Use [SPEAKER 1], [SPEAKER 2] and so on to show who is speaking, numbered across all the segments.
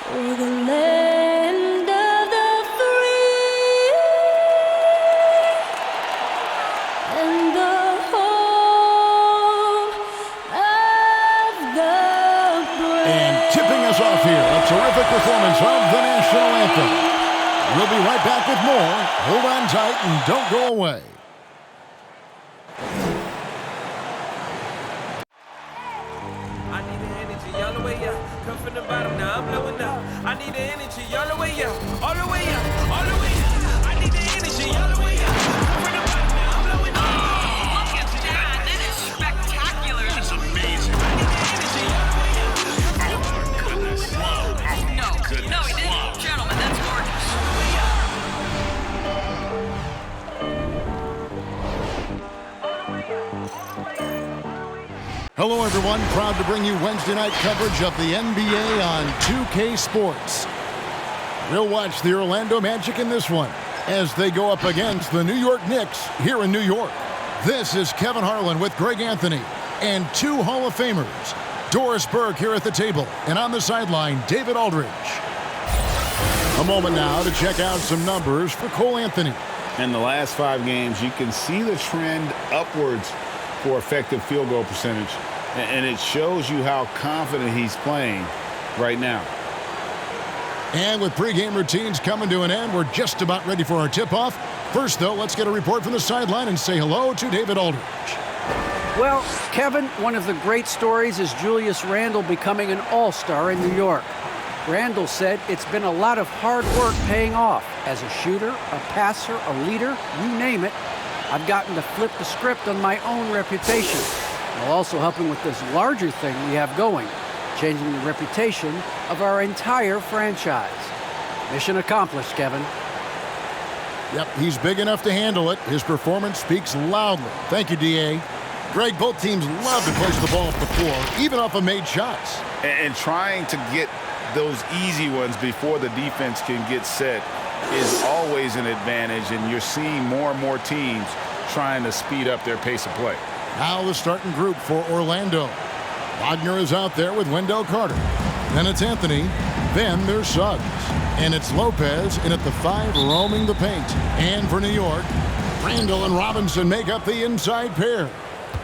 [SPEAKER 1] for the land of the free and the home of the brave.
[SPEAKER 2] And tipping us off here, a terrific performance of the national anthem. We'll be right back with more. Hold on tight and don't go away.
[SPEAKER 3] I need the energy all the way up. Come from the bottom, now I'm blowing up. I need the energy all the way up. All the way up, all the way up. I need the energy all the way up. Come from the bottom, now I'm blowing up.
[SPEAKER 4] Look at that. That is spectacular. That's amazing.
[SPEAKER 3] I need the energy all the way up.
[SPEAKER 4] Oh, my goodness. Whoa. No, he didn't. Gentlemen, that's gorgeous.
[SPEAKER 2] Hello, everyone. Proud to bring you Wednesday night coverage of the NBA on 2K Sports. We'll watch the Orlando Magic in this one as they go up against the New York Knicks here in New York. This is Kevin Harlan with Greg Anthony and two Hall of Famers, Doris Burke here at the table, and on the sideline, David Aldridge. A moment now to check out some numbers for Cole Anthony.
[SPEAKER 5] In the last 5 games, you can see the trend upwards for effective field goal percentage, and it shows you how confident he's playing right now.
[SPEAKER 2] And with pregame routines coming to an end, we're just about ready for our tip-off. First, though, let's get a report from the sideline and say hello to David Aldridge.
[SPEAKER 6] Well, Kevin, one of the great stories is Julius Randle becoming an all-star in New York. Randle said it's been a lot of hard work paying off. As a shooter, a passer, a leader, you name it, I've gotten to flip the script on my own reputation, while also helping with this larger thing we have going, changing the reputation of our entire franchise. Mission accomplished, Kevin.
[SPEAKER 2] Yep, he's big enough to handle it. His performance speaks loudly. Thank you, D.A. Greg, both teams love to place the ball off the floor, even off of made shots.
[SPEAKER 5] And trying to get those easy ones before the defense can get set is always an advantage, and you're seeing more and more teams trying to speed up their pace of play.
[SPEAKER 2] Now the starting group for Orlando. Wagner is out there with Wendell Carter. Then it's Anthony. Then there's Suggs. And it's Lopez in at the 5 roaming the paint. And for New York, Randle and Robinson make up the inside pair.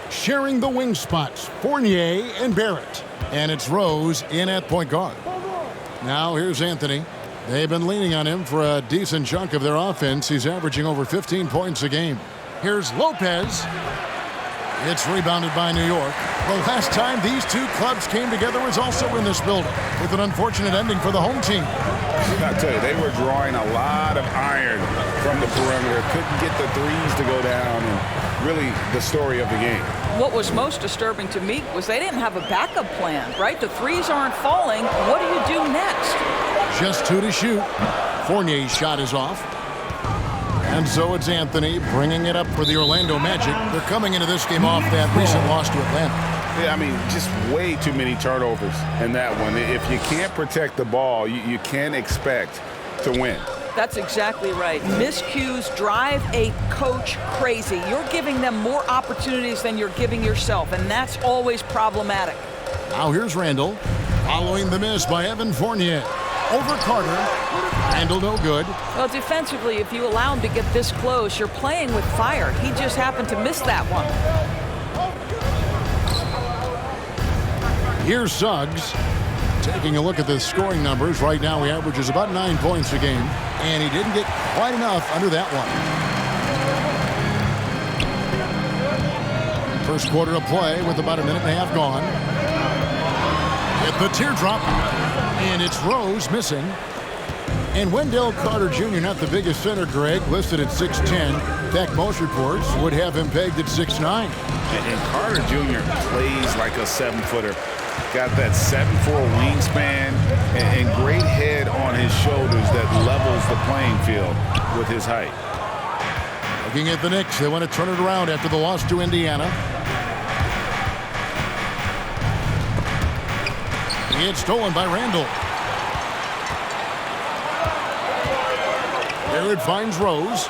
[SPEAKER 2] Sharing the wing spots, Fournier and Barrett. And it's Rose in at point guard. Now here's Anthony. They've been leaning on him for a decent chunk of their offense. He's averaging over 15 points a game. Here's Lopez. It's rebounded by New York. The last time these two clubs came together was also in this building, with an unfortunate ending for the home team.
[SPEAKER 5] I tell you, they were drawing a lot of iron from the perimeter. Couldn't get the threes to go down, and really the story of the game.
[SPEAKER 7] What was most disturbing to me was they didn't have a backup plan, right? The threes aren't falling. What do you do next?
[SPEAKER 2] Just 2 to shoot. Fournier's shot is off. And so it's Anthony bringing it up for the Orlando Magic. They're coming into this game off that recent loss to Atlanta.
[SPEAKER 5] Yeah, I mean, just way too many turnovers in that one. If you can't protect the ball, you can't expect to win.
[SPEAKER 7] That's exactly right. Miscues drive a coach crazy. You're giving them more opportunities than you're giving yourself, and that's always problematic.
[SPEAKER 2] Now here's Randle, following the miss by Evan Fournier. Over Carter. Randle no good.
[SPEAKER 7] Well, defensively, if you allow him to get this close, you're playing with fire. He just happened to miss that one.
[SPEAKER 2] Here's Suggs. Taking a look at the scoring numbers, right now he averages about 9 points a game, and he didn't get quite enough under that one. First quarter of play with about a minute and a half gone. Hit the teardrop, and it's Rose missing. And Wendell Carter Jr., not the biggest center, Greg, listed at 6'10". In fact, most reports would have him pegged at 6'9".
[SPEAKER 5] And Carter Jr. plays like a 7-footer. Got that 7'4" wingspan and great head on his shoulders that levels the playing field with his height.
[SPEAKER 2] Looking at the Knicks, they want to turn it around after the loss to Indiana. It's stolen by Randle. There it finds Rose.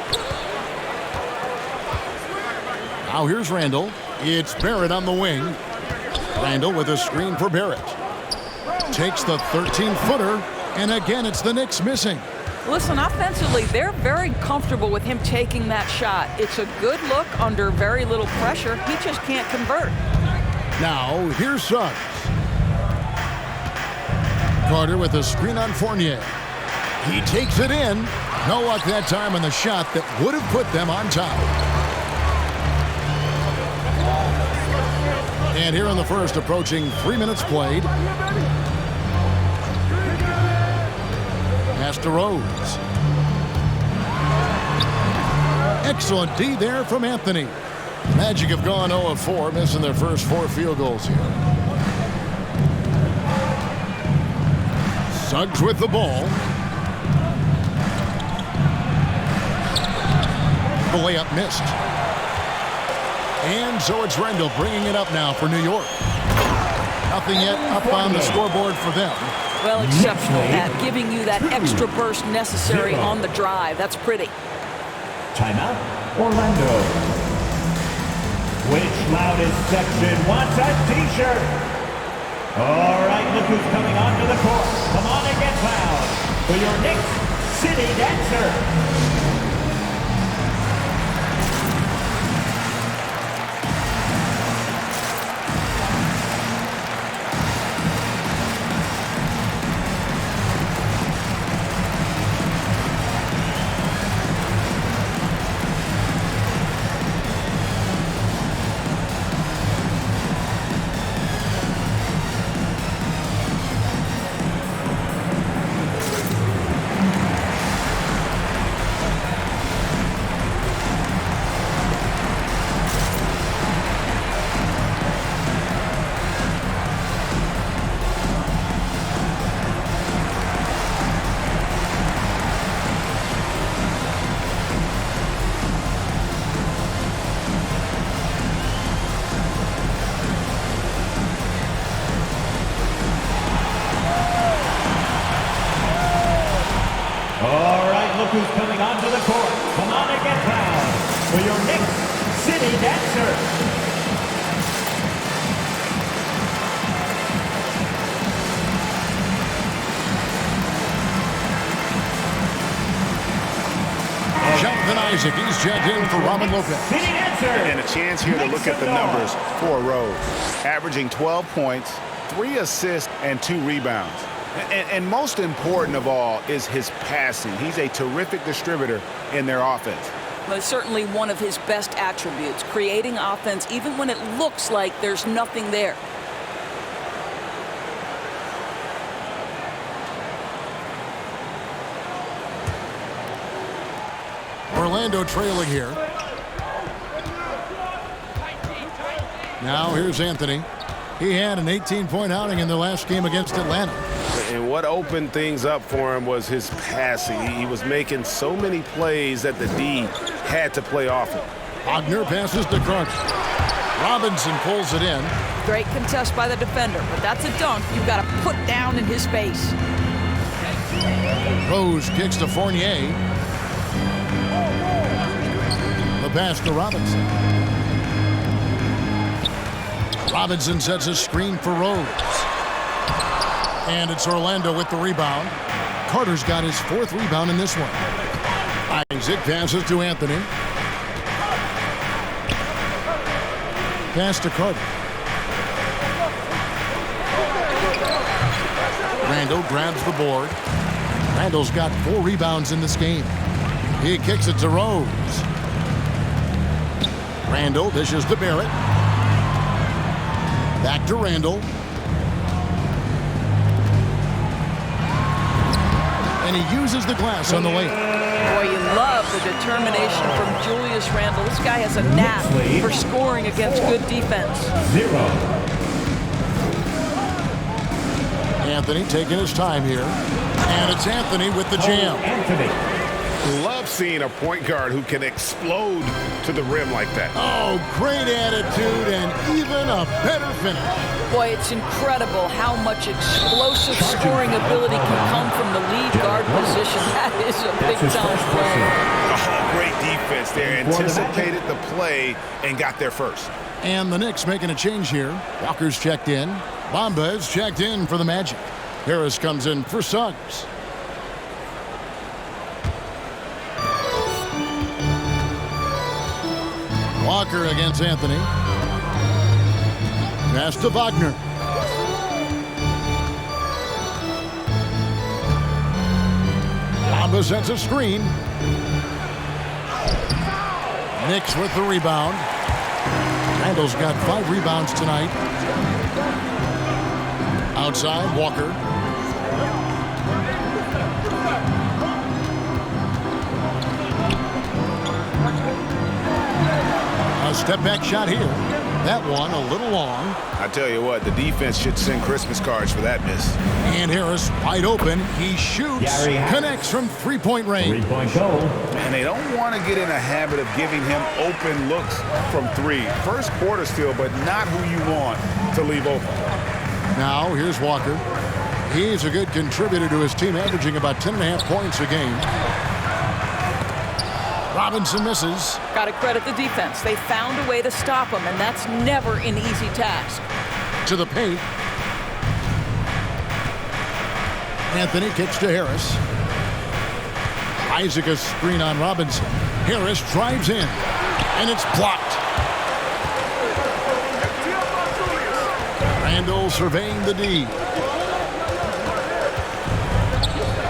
[SPEAKER 2] Now here's Randle. It's Barrett on the wing. Randle with a screen for Barrett. Takes the 13-footer And again, it's the Knicks missing.
[SPEAKER 7] Listen, offensively, they're very comfortable with him taking that shot. It's a good look under very little pressure. He just can't convert.
[SPEAKER 2] Now, here's Suggs. Carter with a screen on Fournier. He takes it in. No luck that time on the shot that would have put them on top. And here in the first, approaching 3 minutes played. Pass to Rose. Excellent D there from Anthony. Magic have gone 0 of 4, missing their first 4 field goals here. Suggs with the ball. The layup missed. And so it's Randle bringing it up now for New York. Nothing yet up on the scoreboard for them.
[SPEAKER 7] Well, exceptional at giving you that extra burst necessary on the drive. That's pretty.
[SPEAKER 8] Timeout, Orlando. Which loudest section wants a t-shirt? All right, look who's coming onto the court. Come on and get loud for your Knicks City Dancer. Who's coming onto the court? Come on and get loud for your Knicks City Dancer.
[SPEAKER 2] Jonathan Isaac, he's checked in for Robin Lopez.
[SPEAKER 8] City Dancer.
[SPEAKER 5] And a chance here to look at the numbers for Rose. Averaging 12 points, 3 assists, and 2 rebounds. And most important of all is his passing. He's a terrific distributor in their offense.
[SPEAKER 7] Well, it's certainly one of his best attributes, creating offense even when it looks like there's nothing there.
[SPEAKER 2] Orlando trailing here. Now here's Anthony. He had an 18-point outing in the last game against Atlanta.
[SPEAKER 9] And what opened things up for him was his passing. He was making so many plays that the D had to play off him.
[SPEAKER 2] Wagner passes to Carter. Robinson pulls it in.
[SPEAKER 7] Great contest by the defender, but that's a dunk you've got to put down in his face.
[SPEAKER 2] Rose kicks to Fournier. The pass to Robinson. Robinson sets a screen for Rose. And it's Orlando with the rebound. Carter's got his 4th rebound in this one. Isaac passes to Anthony. Pass to Carter. Randle grabs the board. Randle's got 4 rebounds in this game. He kicks it to Rose. Randle dishes to Barrett. Back to Randle. And he uses the glass on the layup.
[SPEAKER 7] Boy, you love the determination from Julius Randle. This guy has a knack for scoring against good defense.
[SPEAKER 8] 0.
[SPEAKER 2] Anthony taking his time here. And it's Anthony with the jam.
[SPEAKER 8] Anthony.
[SPEAKER 9] Love seeing a point guard who can explode to the rim like that.
[SPEAKER 2] Oh, great attitude and even a better finish.
[SPEAKER 7] Boy, it's incredible how much explosive scoring ability can come from the lead guard position. That is a big-time play.
[SPEAKER 9] Oh, great defense there. Anticipated the play and got there first.
[SPEAKER 2] And the Knicks making a change here. Walker's checked in. Bamba is checked in for the Magic. Harris comes in for Suggs. Walker against Anthony. Pass to Wagner. Bamba sends a screen. Knicks with the rebound. Randall's got 5 rebounds tonight. Outside, Walker. A step back shot here. That one a little long.
[SPEAKER 5] I tell you what, the defense should send Christmas cards for that miss.
[SPEAKER 2] And Harris wide open. He shoots. Connects from three-point range.
[SPEAKER 8] 3-point goal.
[SPEAKER 5] And they don't want to get in a habit of giving him open looks from 3. First quarter still, but not who you want to leave open.
[SPEAKER 2] Now, here's Walker. He's a good contributor to his team, averaging about 10.5 points a game. Robinson misses.
[SPEAKER 7] Got to credit the defense. They found a way to stop him, and that's never an easy task.
[SPEAKER 2] To the paint. Anthony kicks to Harris. Isaac a screen on Robinson. Harris drives in, and it's blocked. Randall surveying the D.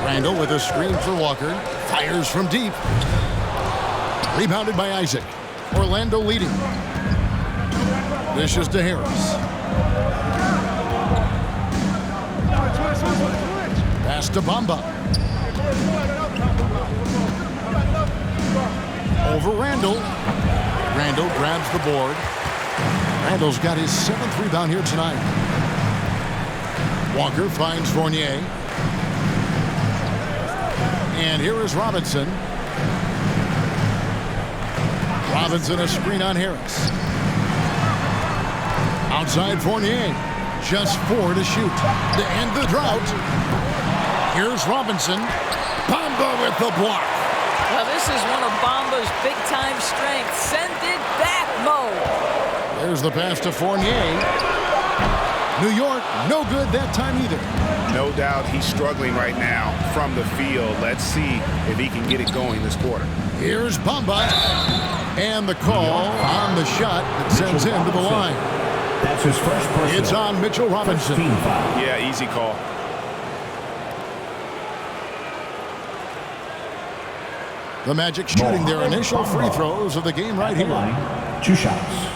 [SPEAKER 2] Randall with a screen for Walker. Fires from deep. Rebounded by Isaac. Orlando leading. Dishes to Harris. Pass to Bamba. Over Randall. Randall grabs the board. Randall's got his 7th rebound here tonight. Walker finds Fournier. And here is Robinson. Robinson a screen on Harris. Outside Fournier. Just 4 to shoot. To end the drought. Here's Robinson. Bamba with the block.
[SPEAKER 7] Well, this is one of Bamba's big-time strengths. Send it back, Mo.
[SPEAKER 2] There's the pass to Fournier. New York, no good that time either.
[SPEAKER 5] No doubt he's struggling right now from the field. Let's see if he can get it going this quarter.
[SPEAKER 2] Here's Bamba. And the call on the shot that sends him to the line.
[SPEAKER 8] That's his first personal.
[SPEAKER 2] It's on Mitchell Robinson.
[SPEAKER 5] Yeah, easy call.
[SPEAKER 2] The Magic shooting their initial free throws of the game right here.
[SPEAKER 8] 2 shots.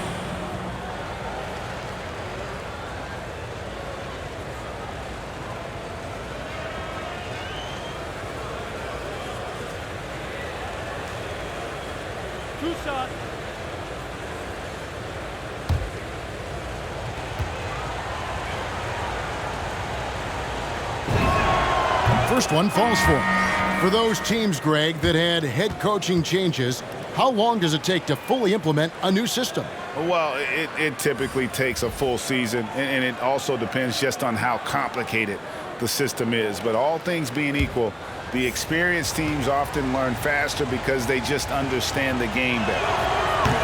[SPEAKER 2] First one falls for those teams, Greg, that had head coaching changes. How long does it take to fully implement a new system?
[SPEAKER 5] Well, it typically takes a full season, and it also depends just on how complicated the system is. But all things being equal, the experienced teams often learn faster because they just understand the game better.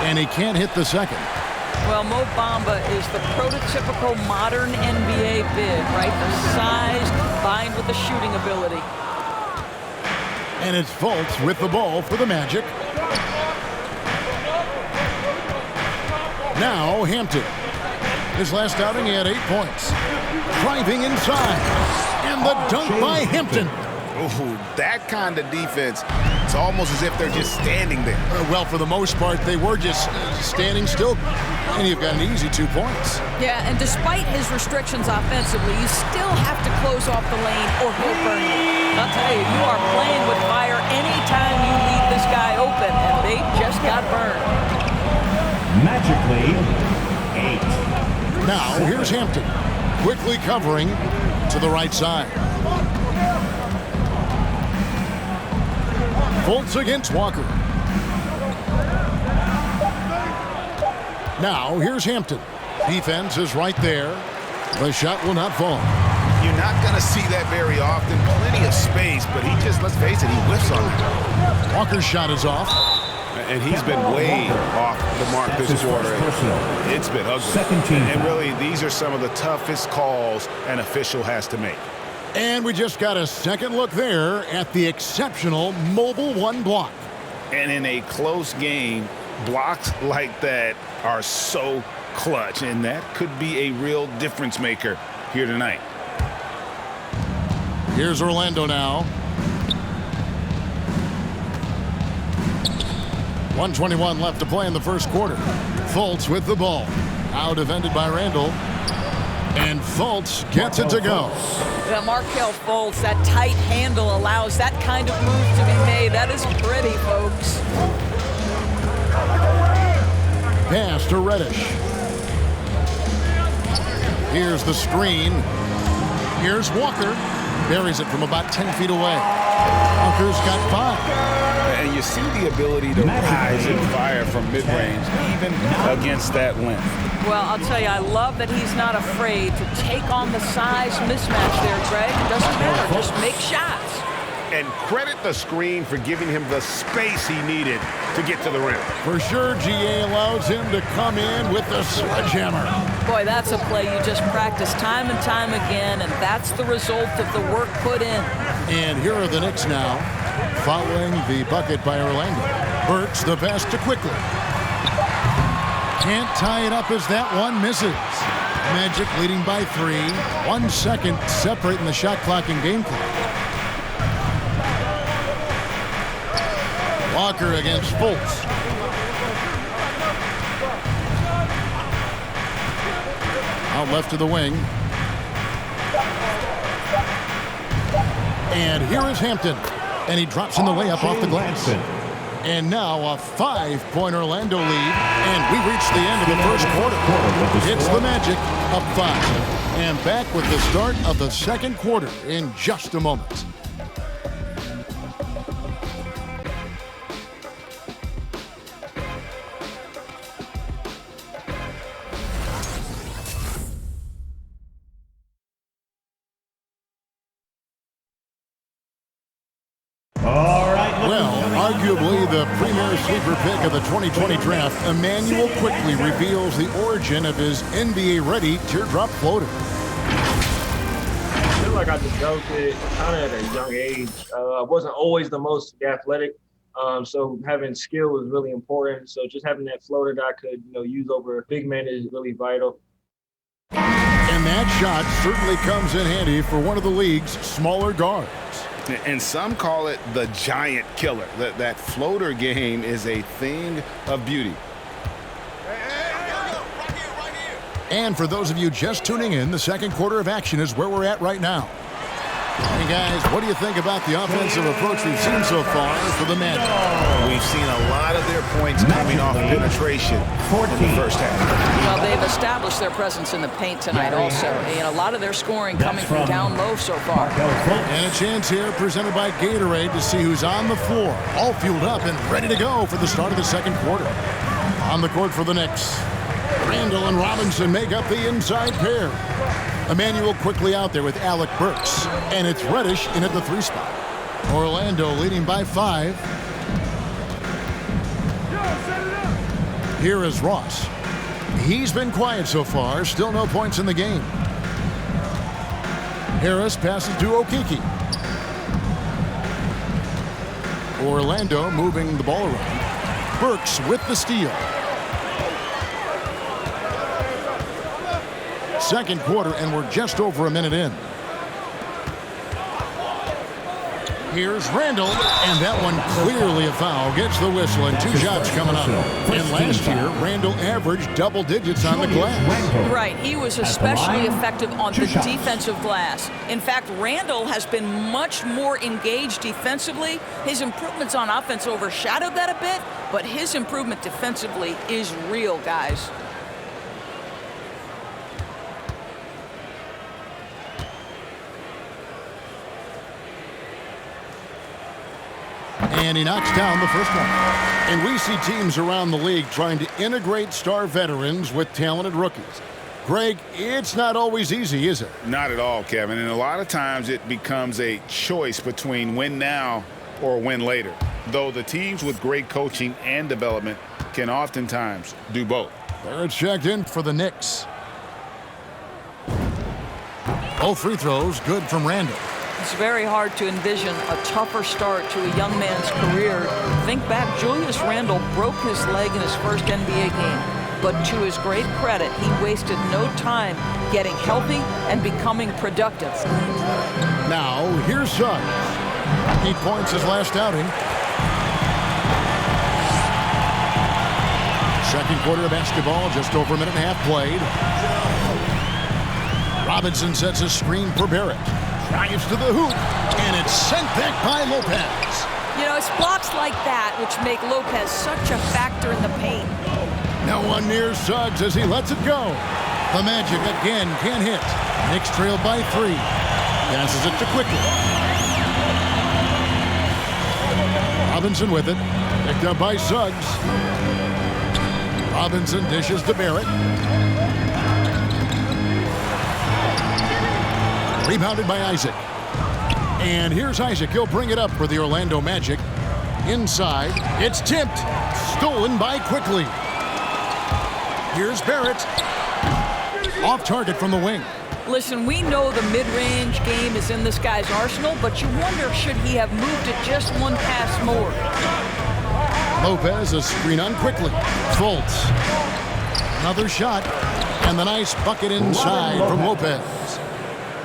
[SPEAKER 2] And he can't hit the second.
[SPEAKER 7] Well, Mo Bamba is the prototypical modern NBA big, right? The size combined with the shooting ability.
[SPEAKER 2] And it's Fultz with the ball for the Magic. Now Hampton. His last outing, he had 8 points. Driving inside. And the dunk by Hampton.
[SPEAKER 5] Ooh, that kind of defense, it's almost as if they're just standing there.
[SPEAKER 2] Well, for the most part, they were just standing still. And you've got an easy 2 points.
[SPEAKER 7] Yeah, and despite his restrictions offensively, you still have to close off the lane or he'll burn you. I'll tell you, you are playing with fire anytime you leave this guy open, and they just got burned.
[SPEAKER 8] Magically, 8.
[SPEAKER 2] Now, here's Hampton. Quickly covering to the right side. Fultz against Walker. Now, here's Hampton. Defense is right there. The shot will not fall.
[SPEAKER 5] You're not going to see that very often. Plenty of space, but he just, let's face it, he whiffs on it.
[SPEAKER 2] Walker's shot is off.
[SPEAKER 5] And he's been way off the mark this quarter. It's been ugly.
[SPEAKER 8] Second team
[SPEAKER 5] and really, these are some of the toughest calls an official has to make.
[SPEAKER 2] And we just got a second look there at the exceptional mobile one block.
[SPEAKER 5] And in a close game, blocks like that are so clutch, and that could be a real difference maker here tonight.
[SPEAKER 2] Here's Orlando now. 1:21 left to play in the first quarter. Fultz with the ball. Now defended by Randall. And Fultz gets it to go.
[SPEAKER 7] Yeah, Markelle Fultz, that tight handle allows that kind of move to be made. That is pretty, folks.
[SPEAKER 2] Pass to Reddish. Here's the screen. Here's Walker. Buries it from about 10 feet away. Walker's got 5.
[SPEAKER 5] And you see the ability to rise and fire from mid-range, even against that length.
[SPEAKER 7] Well, I'll tell you, I love that he's not afraid to take on the size mismatch there, Greg. It doesn't matter. Just make shots.
[SPEAKER 9] And credit the screen for giving him the space he needed to get to the rim.
[SPEAKER 2] For sure, GA allows him to come in with the sledgehammer.
[SPEAKER 7] Boy, that's a play you just practice time and time again, and that's the result of the work put in.
[SPEAKER 2] And here are the Knicks now, following the bucket by Orlando. Burks the pass to Quickly. Can't tie it up as that one misses. Magic leading by 3. 1 second separating the shot clock and game clock. Walker against Fultz. Out left to the wing. And here is Hampton. And he drops in the layup off the glass. And now a 5-point Orlando lead. And we reach the end of the first quarter. It's the Magic up 5. And back with the start of the second quarter in just a moment. Arguably the premier sleeper pick of the 2020 draft, Emmanuel quickly reveals the origin of his NBA-ready teardrop floater.
[SPEAKER 10] I feel like I developed it kind of at a young age. I wasn't always the most athletic, so having skill was really important. So just having that floater that I could, use over a big man is really vital.
[SPEAKER 2] And that shot certainly comes in handy for one of the league's smaller guards.
[SPEAKER 5] And some call it the giant killer. That floater game is a thing of beauty.
[SPEAKER 2] And for those of you just tuning in, the second quarter of action is where we're at right now. Hey guys, what do you think about the offensive approach we've seen so far for the Magic?
[SPEAKER 5] We've seen a lot of their points coming off penetration in the first half.
[SPEAKER 7] Well, they've established their presence in the paint tonight also. And a lot of their scoring coming from down low so far.
[SPEAKER 2] And a chance here presented by Gatorade to see who's on the floor, all fueled up and ready to go for the start of the second quarter. On the court for the Knicks, Randall and Robinson make up the inside pair. Emmanuel quickly out there with Alec Burks. And it's Reddish in at the 3 spot. Orlando leading by 5. Here is Ross. He's been quiet so far. Still no points in the game. Harris passes to Okeke. Orlando moving the ball around. Burks with the steal. Second quarter, and we're just over a minute in. Here's Randall, and that one clearly a foul. Gets the whistle, and 2 shots coming up. And last year, Randall averaged double digits on the glass.
[SPEAKER 7] Right, he was especially effective on the defensive glass. In fact, Randall has been much more engaged defensively. His improvements on offense overshadowed that a bit, but his improvement defensively is real, guys.
[SPEAKER 2] And he knocks down the first one. And we see teams around the league trying to integrate star veterans with talented rookies. Greg, it's not always easy, is it?
[SPEAKER 5] Not at all, Kevin. And a lot of times it becomes a choice between win now or win later. Though the teams with great coaching and development can oftentimes do both.
[SPEAKER 2] There it's checked in for the Knicks. Both free throws good from Randall.
[SPEAKER 7] It's very hard to envision a tougher start to a young man's career. Think back, Julius Randle broke his leg in his first NBA game. But to his great credit, he wasted no time getting healthy and becoming productive.
[SPEAKER 2] Now, here's Suggs. 8 points his last outing. Second quarter of basketball, just over a minute and a half played. Robinson sets a screen for Barrett. Drives to the hoop, and it's sent back by Lopez.
[SPEAKER 7] You know, it's blocks like that which make Lopez such a factor in the paint.
[SPEAKER 2] No one near Suggs as he lets it go. The Magic again can't hit. Knicks trail by 3. Passes it to Quickly. Robinson with it. Picked up by Suggs. Robinson dishes to Barrett. Rebounded by Isaac. And here's Isaac. He'll bring it up for the Orlando Magic. Inside. It's tipped. Stolen by Quickly. Here's Barrett. Off target from the wing.
[SPEAKER 7] Listen, we know the mid-range game is in this guy's arsenal, but you wonder, should he have moved it just one pass more?
[SPEAKER 2] Lopez, a screen on Quickly. Fultz. Another shot. And the nice bucket inside from Lopez.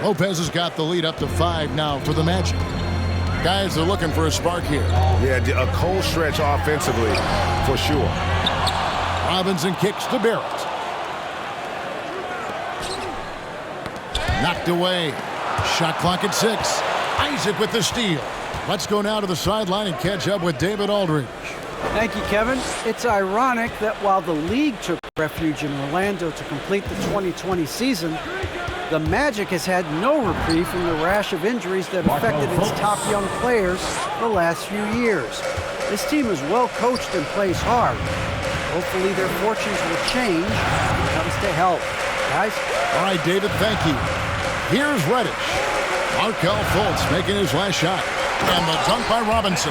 [SPEAKER 2] Lopez has got the lead up to 5 now for the Magic. Guys are looking for a spark here.
[SPEAKER 5] Yeah, a cold stretch offensively, for sure.
[SPEAKER 2] Robinson kicks to Barrett. Knocked away. Shot clock at 6. Isaac with the steal. Let's go now to the sideline and catch up with David Aldridge.
[SPEAKER 6] Thank you, Kevin. It's ironic that while the league took refuge in Orlando to complete the 2020 season, the Magic has had no reprieve from the rash of injuries that affected its top young players the last few years. This team is well coached and plays hard. Hopefully their fortunes will change when it comes to health. Guys?
[SPEAKER 2] All right, David, thank you. Here's Reddish. Markelle Fultz making his last shot. And the dunk by Robinson.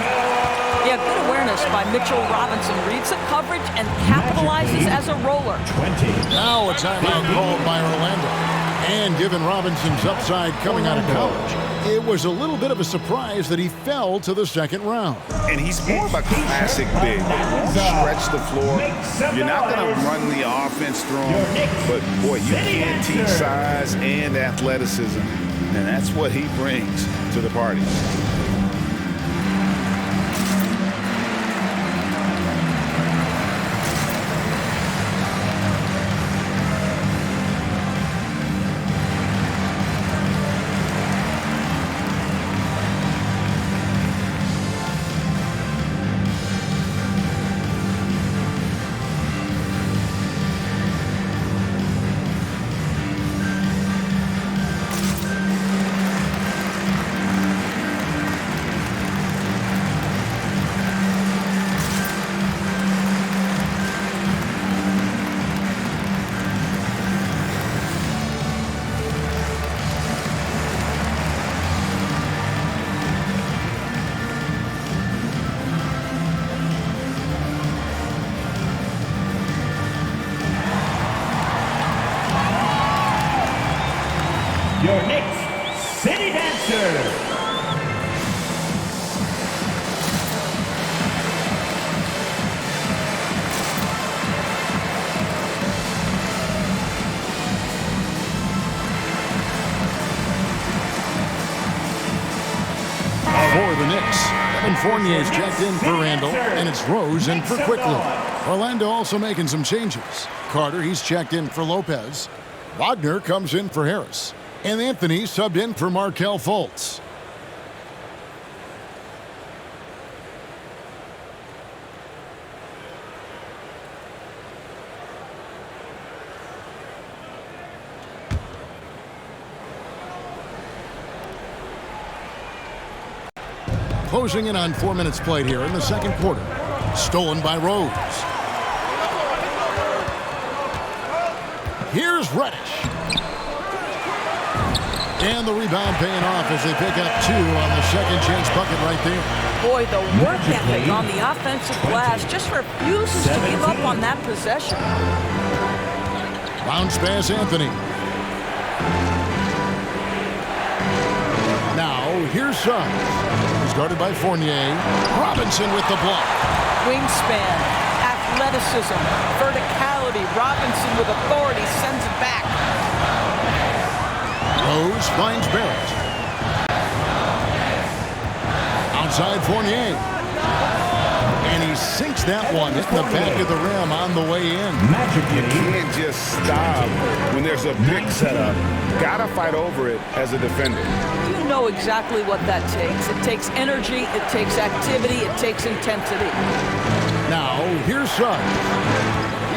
[SPEAKER 7] Yeah, good awareness by Mitchell Robinson. Reads the coverage and capitalizes as a roller.
[SPEAKER 2] Now a timeout called by Orlando. And given Robinson's upside coming out of college, it was a little bit of a surprise that he fell to the second round.
[SPEAKER 5] And he's more of a classic big. Stretch the floor. You're not going to run the offense through him, but boy, you can teach size and athleticism, and that's what he brings to the party.
[SPEAKER 8] Your Knicks City Dancer.
[SPEAKER 2] For the Knicks, Kevin Fournier's checked in for Randall, and it's Rose in for Quickly. Orlando also making some changes. Carter, he's checked in for Lopez. Wagner comes in for Harris. And Anthony subbed in for Markelle Fultz. Closing in on 4 minutes played here in the second quarter. Stolen by Rose. Here's Reddish. And the rebound paying off as they pick up 2 on the second chance bucket right there.
[SPEAKER 7] Boy, the work ethic on the offensive glass just refuses to give up on that possession.
[SPEAKER 2] Bounce pass, Anthony. Now, here's Suggs. He's guarded by Fournier. Robinson with the block.
[SPEAKER 7] Wingspan, athleticism, verticality. Robinson with authority sends it back.
[SPEAKER 2] Rose finds Barrett. Outside Fournier. And he sinks that one, hitting the back of the rim on the way in.
[SPEAKER 5] You can't just stop when there's a big setup. Gotta fight over it as a defender.
[SPEAKER 7] You know exactly what that takes. It takes energy, it takes activity, it takes intensity.
[SPEAKER 2] Now, here's Suggs.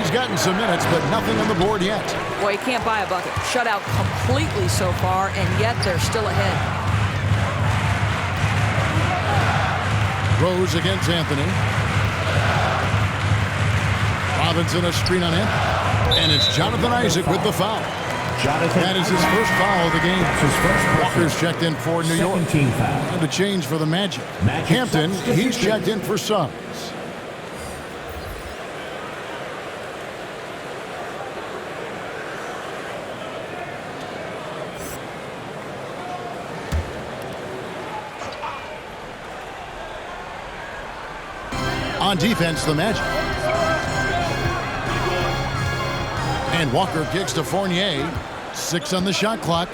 [SPEAKER 2] He's gotten some minutes, but nothing on the board yet.
[SPEAKER 7] Boy, he can't buy a bucket. Shut out completely so far, and yet they're still ahead.
[SPEAKER 2] Rose against Anthony. Robinson a screen on him. And it's Jonathan Isaac with the foul. That is his first foul of the game. Walker's checked in for New York. And a change for the Magic. Hampton, he's checked in for Suggs. On defense, the Magic. And Walker kicks to Fournier. 6 on the shot clock.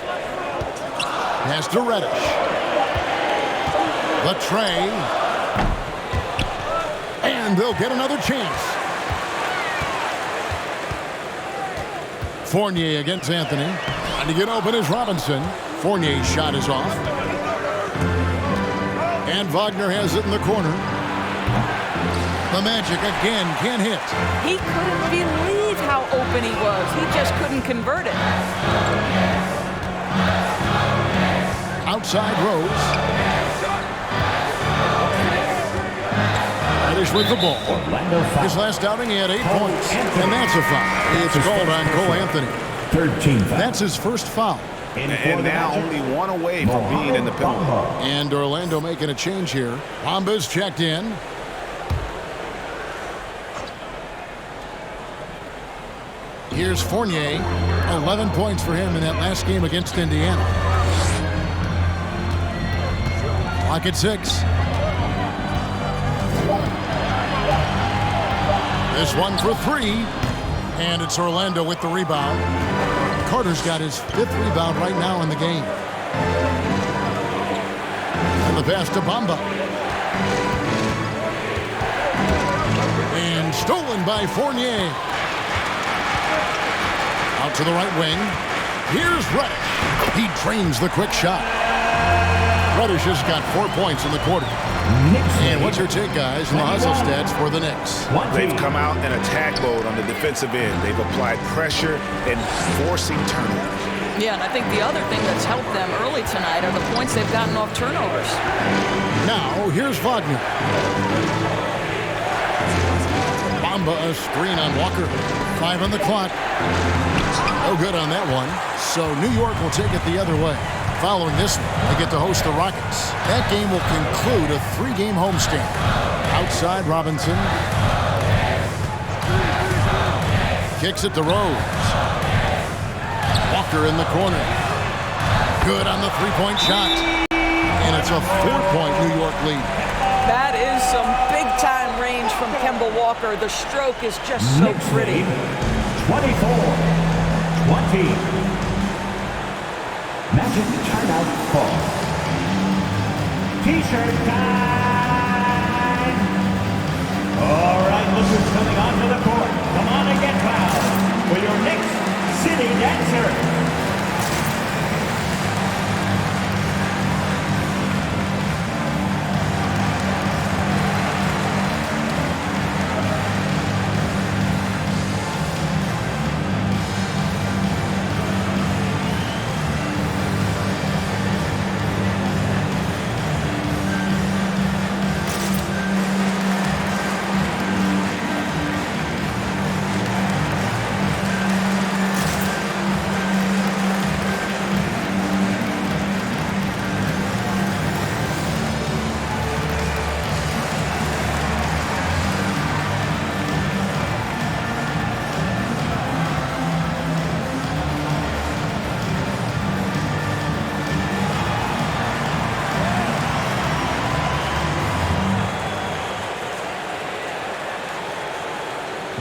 [SPEAKER 2] Pass to Reddish. The tray. And they'll get another chance. Fournier against Anthony. And to get open is Robinson. Fournier's shot is off. And Wagner has it in the corner. The Magic again can't hit.
[SPEAKER 7] He couldn't believe how open he was. He just couldn't convert it.
[SPEAKER 2] Outside Rose. Reddish with the ball. His last outing, he had 8 points. And that's a foul. It's called on Cole Anthony.
[SPEAKER 8] 13 foul.
[SPEAKER 2] That's his first foul.
[SPEAKER 5] And now only one away from being in the penalty.
[SPEAKER 2] And Orlando making a change here. Bamba's checked in. Here's Fournier. 11 points for him in that last game against Indiana. Clock at 6. This one for 3. And it's Orlando with the rebound. Carter's got his 5th rebound right now in the game. And the pass to Bamba. And stolen by Fournier. Out to the right wing. Here's Reddish. He drains the quick shot. Reddish has got 4 points in the quarter. And what's your take, guys, on the hustle stats for the Knicks?
[SPEAKER 5] They've come out in attack mode on the defensive end. They've applied pressure and forcing turnovers.
[SPEAKER 7] Yeah, and I think the other thing that's helped them early tonight are the points they've gotten off turnovers.
[SPEAKER 2] Now, here's Wagner. Bamba a screen on Walker. 5 on the clock. No good on that one. So New York will take it the other way. Following this one, they get to host the Rockets. That game will conclude a 3-game homestand. Outside Robinson. Kicks it to Rose. Walker in the corner. Good on the 3-point shot. And it's a 4-point New York lead.
[SPEAKER 7] That is some big-time range from Kemba Walker. The stroke is just so pretty.
[SPEAKER 8] 24-20. Magic timeout ball. T-shirt time. All right, look who's coming onto the court. Come on and get fouled for your Knicks City Dancer.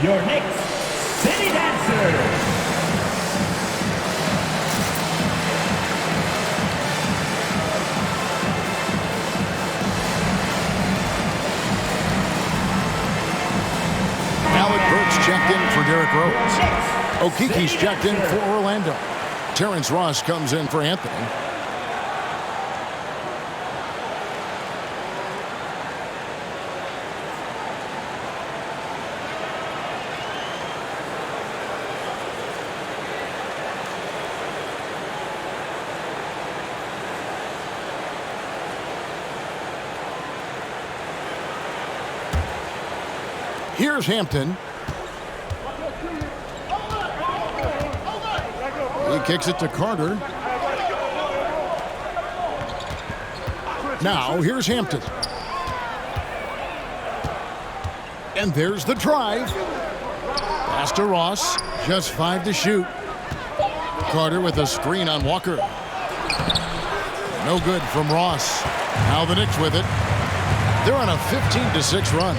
[SPEAKER 8] your Knicks City Dancers.
[SPEAKER 2] Checked in for Derrick Rose. Okiki's checked in for Orlando. Terrence Ross comes in for Anthony. Here's Hampton. He kicks it to Carter. Now, here's Hampton. And there's the drive. Pass to Ross. Just 5 to shoot. Carter with a screen on Walker. No good from Ross. Now the Knicks with it. They're on a 15-6 run.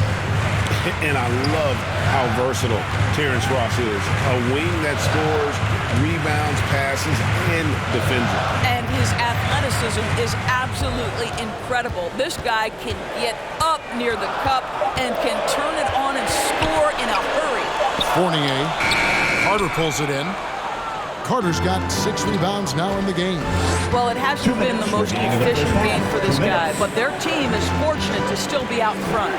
[SPEAKER 5] And I love how versatile Terrence Ross is. A wing that scores, rebounds, passes, and defends it.
[SPEAKER 7] And his athleticism is absolutely incredible. This guy can get up near the cup and can turn it on and score in a hurry.
[SPEAKER 2] Fournier. Carter pulls it in. Carter's got 6 rebounds now in the game.
[SPEAKER 7] Well, it hasn't been the most efficient game for this guy, but their team is fortunate to still be out front.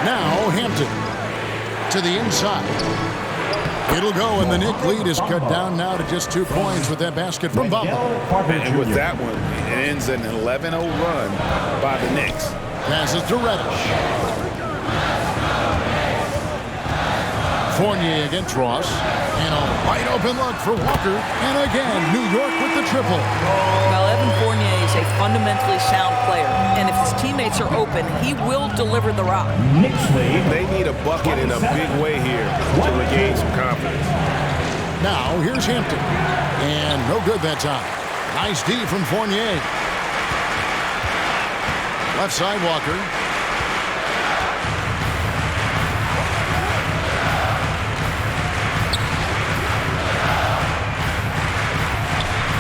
[SPEAKER 2] Now Hampton to the inside. It'll go, and the Knicks lead is cut down now to just 2 points with that basket from Bamba.
[SPEAKER 5] And with that one, it ends an 11-0 run by the Knicks.
[SPEAKER 2] Passes to Reddish. Fournier against Ross. And a wide open look for Walker. And again, New York with the triple.
[SPEAKER 7] Well, Evan Fournier is a fundamentally sound player. And if his teammates are open, he will deliver the rock.
[SPEAKER 9] They need a bucket in a big way here to regain some confidence.
[SPEAKER 2] Now, here's Hampton. And no good that time. Nice D from Fournier. Left side, Walker.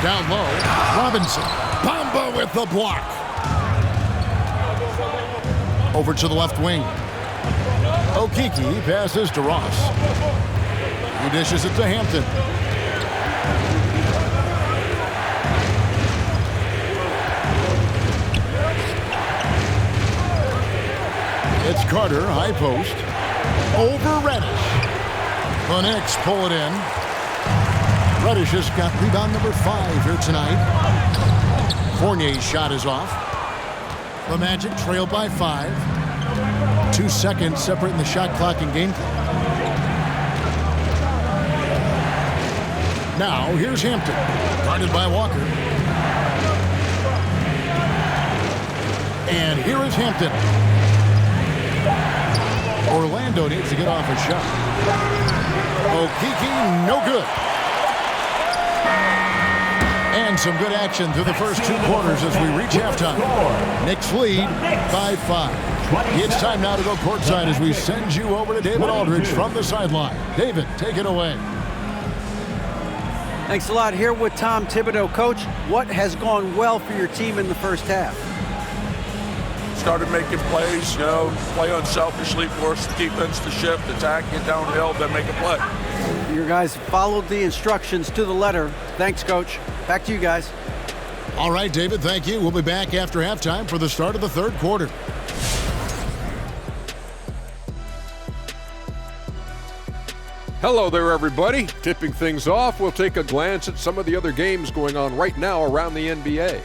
[SPEAKER 2] Down low, Robinson. Bamba with the block. Over to the left wing. Okiki passes to Ross. He dishes it to Hampton. It's Carter, high post. Over Reddish. The Knicks pull it in. Reddish has got rebound number 5 here tonight. Fournier's shot is off. The Magic trail by 5. 2 seconds separating the shot clock and game clock. Now, here's Hampton. Guarded by Walker. And here is Hampton. Orlando needs to get off a shot. Okiki, no good. And some good action through the first 2 quarters as we reach halftime. Knicks lead by 5. It's time now to go courtside as we send you over to David Aldridge from the sideline. David, take it away.
[SPEAKER 6] Thanks a lot. Here with Tom Thibodeau. Coach, what has gone well for your team in the first half?
[SPEAKER 11] Started making plays, play unselfishly, force the defense to shift, attack, get downhill, then make a play.
[SPEAKER 6] Your guys followed the instructions to the letter. Thanks, Coach. Back to you guys.
[SPEAKER 2] All right, David, thank you. We'll be back after halftime for the start of the third quarter.
[SPEAKER 12] Hello there, everybody. Tipping things off, we'll take a glance at some of the other games going on right now around the NBA.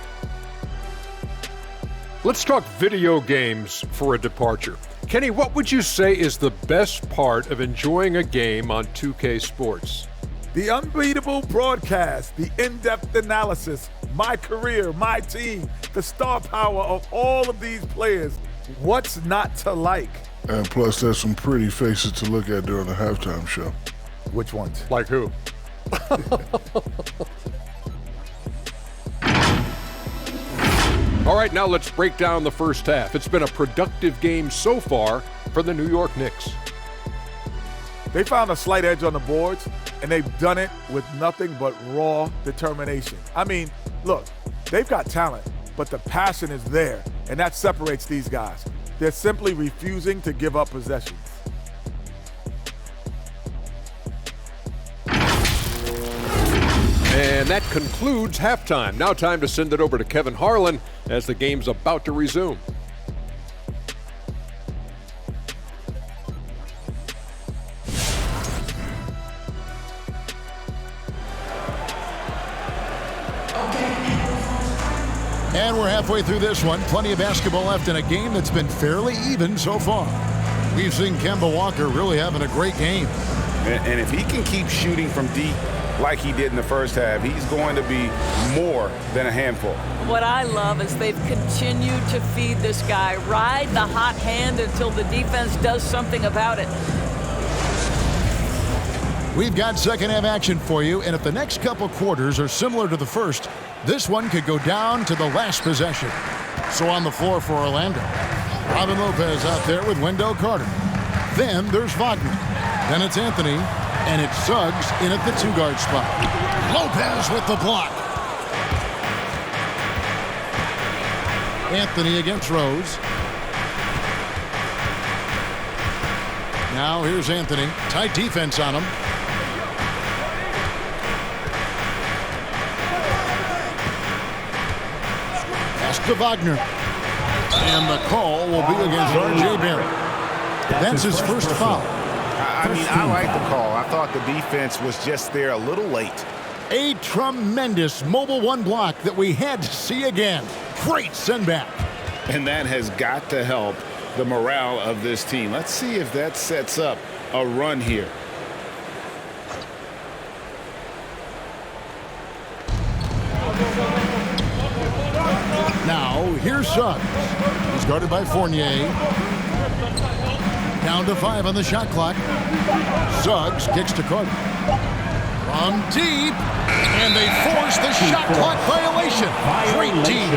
[SPEAKER 12] Let's talk video games for a departure. Kenny, what would you say is the best part of enjoying a game on 2K Sports?
[SPEAKER 13] The unbeatable broadcast, the in-depth analysis, my career, my team, the star power of all of these players. What's not to like?
[SPEAKER 14] And plus, there's some pretty faces to look at during the halftime show.
[SPEAKER 13] Which ones?
[SPEAKER 12] Like who? All right, now let's break down the first half. It's been a productive game so far for the New York Knicks.
[SPEAKER 13] They found a slight edge on the boards, and they've done it with nothing but raw determination. I mean, look, they've got talent, but the passion is there, and that separates these guys. They're simply refusing to give up possessions.
[SPEAKER 12] And that concludes halftime. Now time to send it over to Kevin Harlan as the game's about to resume.
[SPEAKER 2] And we're halfway through this one. Plenty of basketball left in a game that's been fairly even so far. We've seen Kemba Walker really having a great game.
[SPEAKER 5] And if he can keep shooting from deep like he did in the first half, he's going to be more than a handful.
[SPEAKER 7] What I love is they've continued to feed this guy. Ride the hot hand until the defense does something about it.
[SPEAKER 2] We've got second half action for you, and if the next couple quarters are similar to the first, this one could go down to the last possession. So on the floor for Orlando, Robin Lopez out there with Wendell Carter. Then there's Wagner. Then it's Anthony, and it's Suggs in at the two-guard spot. Lopez with the block. Anthony against Rose. Now here's Anthony. Tight defense on him. Pass to Wagner. And the call will be against R.J. Barrett. That's his first foul.
[SPEAKER 5] I mean, I like the call. I thought the defense was just there a little late.
[SPEAKER 2] A tremendous mobile one block that we had to see again. Great send back.
[SPEAKER 5] And that has got to help the morale of this team. Let's see if that sets up a run here.
[SPEAKER 2] Now, here's Suggs. He's guarded by Fournier. Down to 5 on the shot clock. Suggs kicks to Carter. From deep. And they force the shot clock violation. Great team.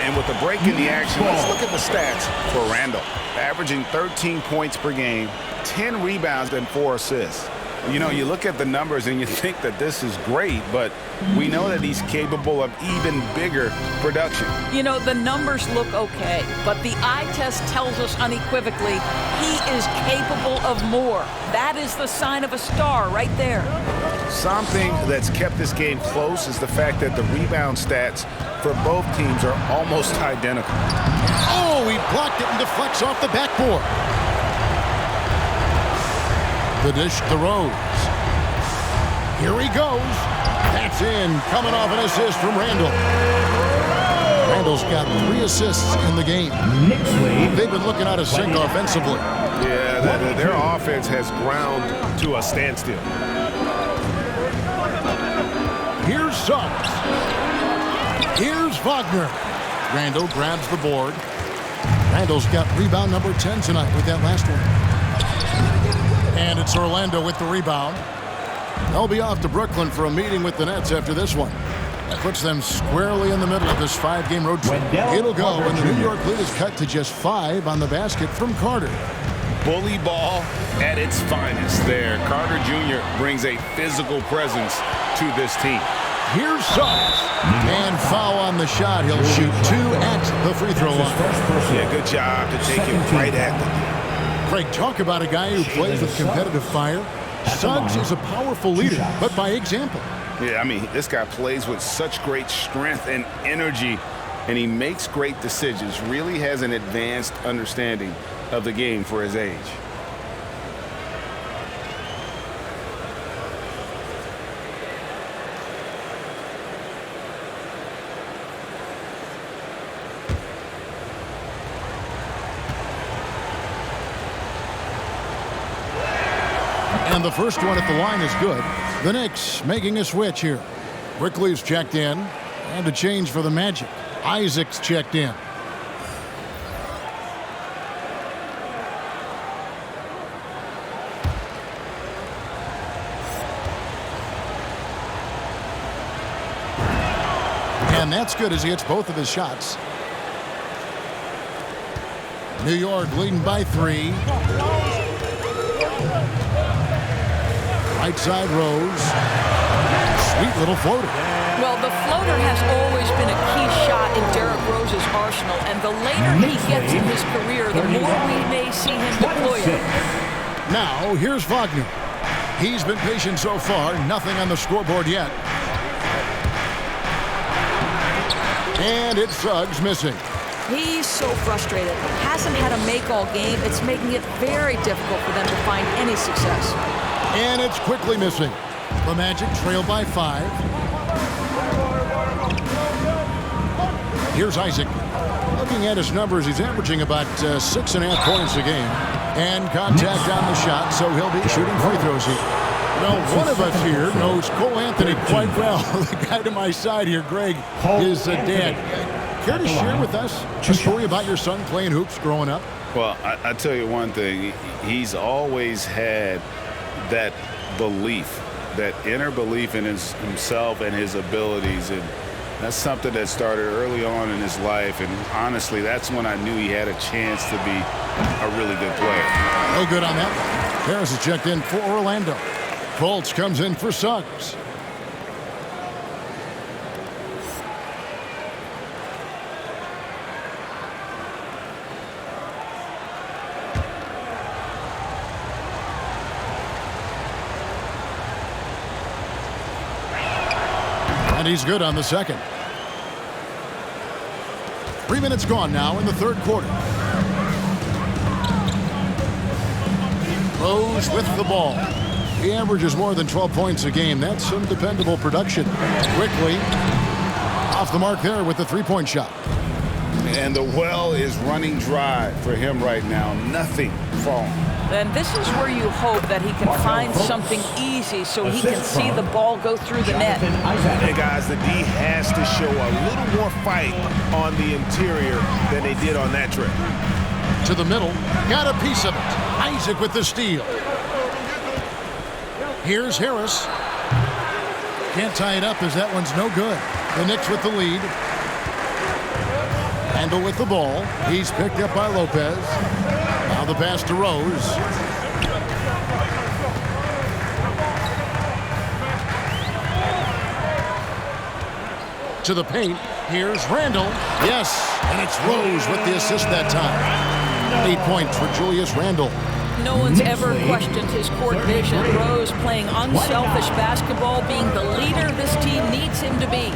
[SPEAKER 5] And with the break in the action, let's look at the stats for Randall. Averaging 13 points per game, 10 rebounds, and 4 assists. You know, you look at the numbers and you think that this is great, but we know that he's capable of even bigger production.
[SPEAKER 7] You know, the numbers look okay, but the eye test tells us unequivocally he is capable of more. That is the sign of a star right there.
[SPEAKER 5] Something that's kept this game close is the fact that the rebound stats for both teams are almost identical.
[SPEAKER 2] Oh, he blocked it and deflects off the backboard. The dish to Rose. Here he goes. That's in. Coming off an assist from Randall. Randall's got 3 assists in the game. They've been looking out of sync offensively.
[SPEAKER 9] Yeah, their offense has ground to a standstill.
[SPEAKER 2] Here's Suggs. Here's Wagner. Randall grabs the board. Randall's got rebound number 10 tonight with that last one. And it's Orlando with the rebound. They'll be off to Brooklyn for a meeting with the Nets after this one. That puts them squarely in the middle of this 5-game road trip. It'll go when the New York lead is cut to just 5 on the basket from Carter.
[SPEAKER 5] Bully ball at its finest there. Carter Jr. brings a physical presence to this team.
[SPEAKER 2] Here's Suggs. And foul on the shot. He'll shoot 2 at the free throw line.
[SPEAKER 5] Yeah, good job to take him right at the...
[SPEAKER 2] Craig, talk about a guy who plays with competitive fire. Suggs is a powerful leader, but by example.
[SPEAKER 5] Yeah, I mean, this guy plays with such great strength and energy, and he makes great decisions, really has an advanced understanding of the game for his age.
[SPEAKER 2] And the first one at the line is good. The Knicks making a switch here. Quickly's checked in. And a change for the Magic. Isaac's checked in. And that's good as he hits both of his shots. New York leading by 3. Right side Rose. Sweet little floater.
[SPEAKER 7] Well, the floater has always been a key shot in Derrick Rose's arsenal, and the later he gets in his career, the more we may see him deploy it.
[SPEAKER 2] Now, here's Wagner. He's been patient so far, nothing on the scoreboard yet. And it's Suggs missing.
[SPEAKER 7] He's so frustrated. Hasn't had a make all game. It's making it very difficult for them to find any success.
[SPEAKER 2] And it's quickly missing. The Magic trail by 5. Here's Isaac. Looking at his numbers, he's averaging about 6.5 points a game. And contact on the shot, so he'll be shooting free throws here. Well, one of us here knows Cole Anthony quite well. The guy to my side here, Greg, is a dad. Care to share with us a story about your son playing hoops growing up?
[SPEAKER 5] Well, I tell you one thing. He's always had that belief, that inner belief in himself and his abilities. And that's something that started early on in his life. And honestly, that's when I knew he had a chance to be a really good player.
[SPEAKER 2] No good on that. Harris is checked in for Orlando. Fultz comes in for Suggs. And he's good on the second. 3 minutes gone now in the third quarter. Rose with the ball. He averages more than 12 points a game. That's some dependable production. Quickly off the mark there with the three-point shot.
[SPEAKER 5] And the well is running dry for him right now. Nothing falling.
[SPEAKER 7] And this is where you hope that he can find something easy so he can see the ball go through the net.
[SPEAKER 9] Hey, guys, the D has to show a little more fight on the interior than they did on that trip.
[SPEAKER 2] To the middle. Got a piece of it. Isaac with the steal. Here's Harris. Can't tie it up as that one's no good. The Knicks with the lead. Handle with the ball. He's picked up by Lopez. Now the pass to Rose. To the paint. Here's Randall. Yes, and it's Rose with the assist that time. 8 points for Julius Randle.
[SPEAKER 7] No one's ever questioned his court vision. Rose playing unselfish basketball, being the leader this team needs him to be.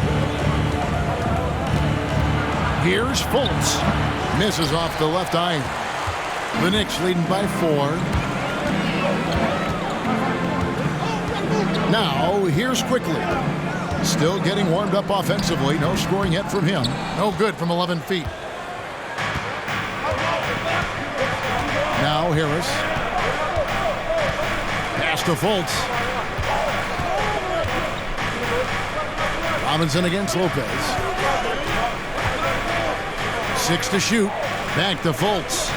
[SPEAKER 2] Here's Fultz. Misses off the left iron. The Knicks leading by 4. Now, here's Quickly. Still getting warmed up offensively. No scoring yet from him. No good from 11 feet. Now Harris. Pass to Fultz. Robinson against Lopez. 6 to shoot. Back to Fultz.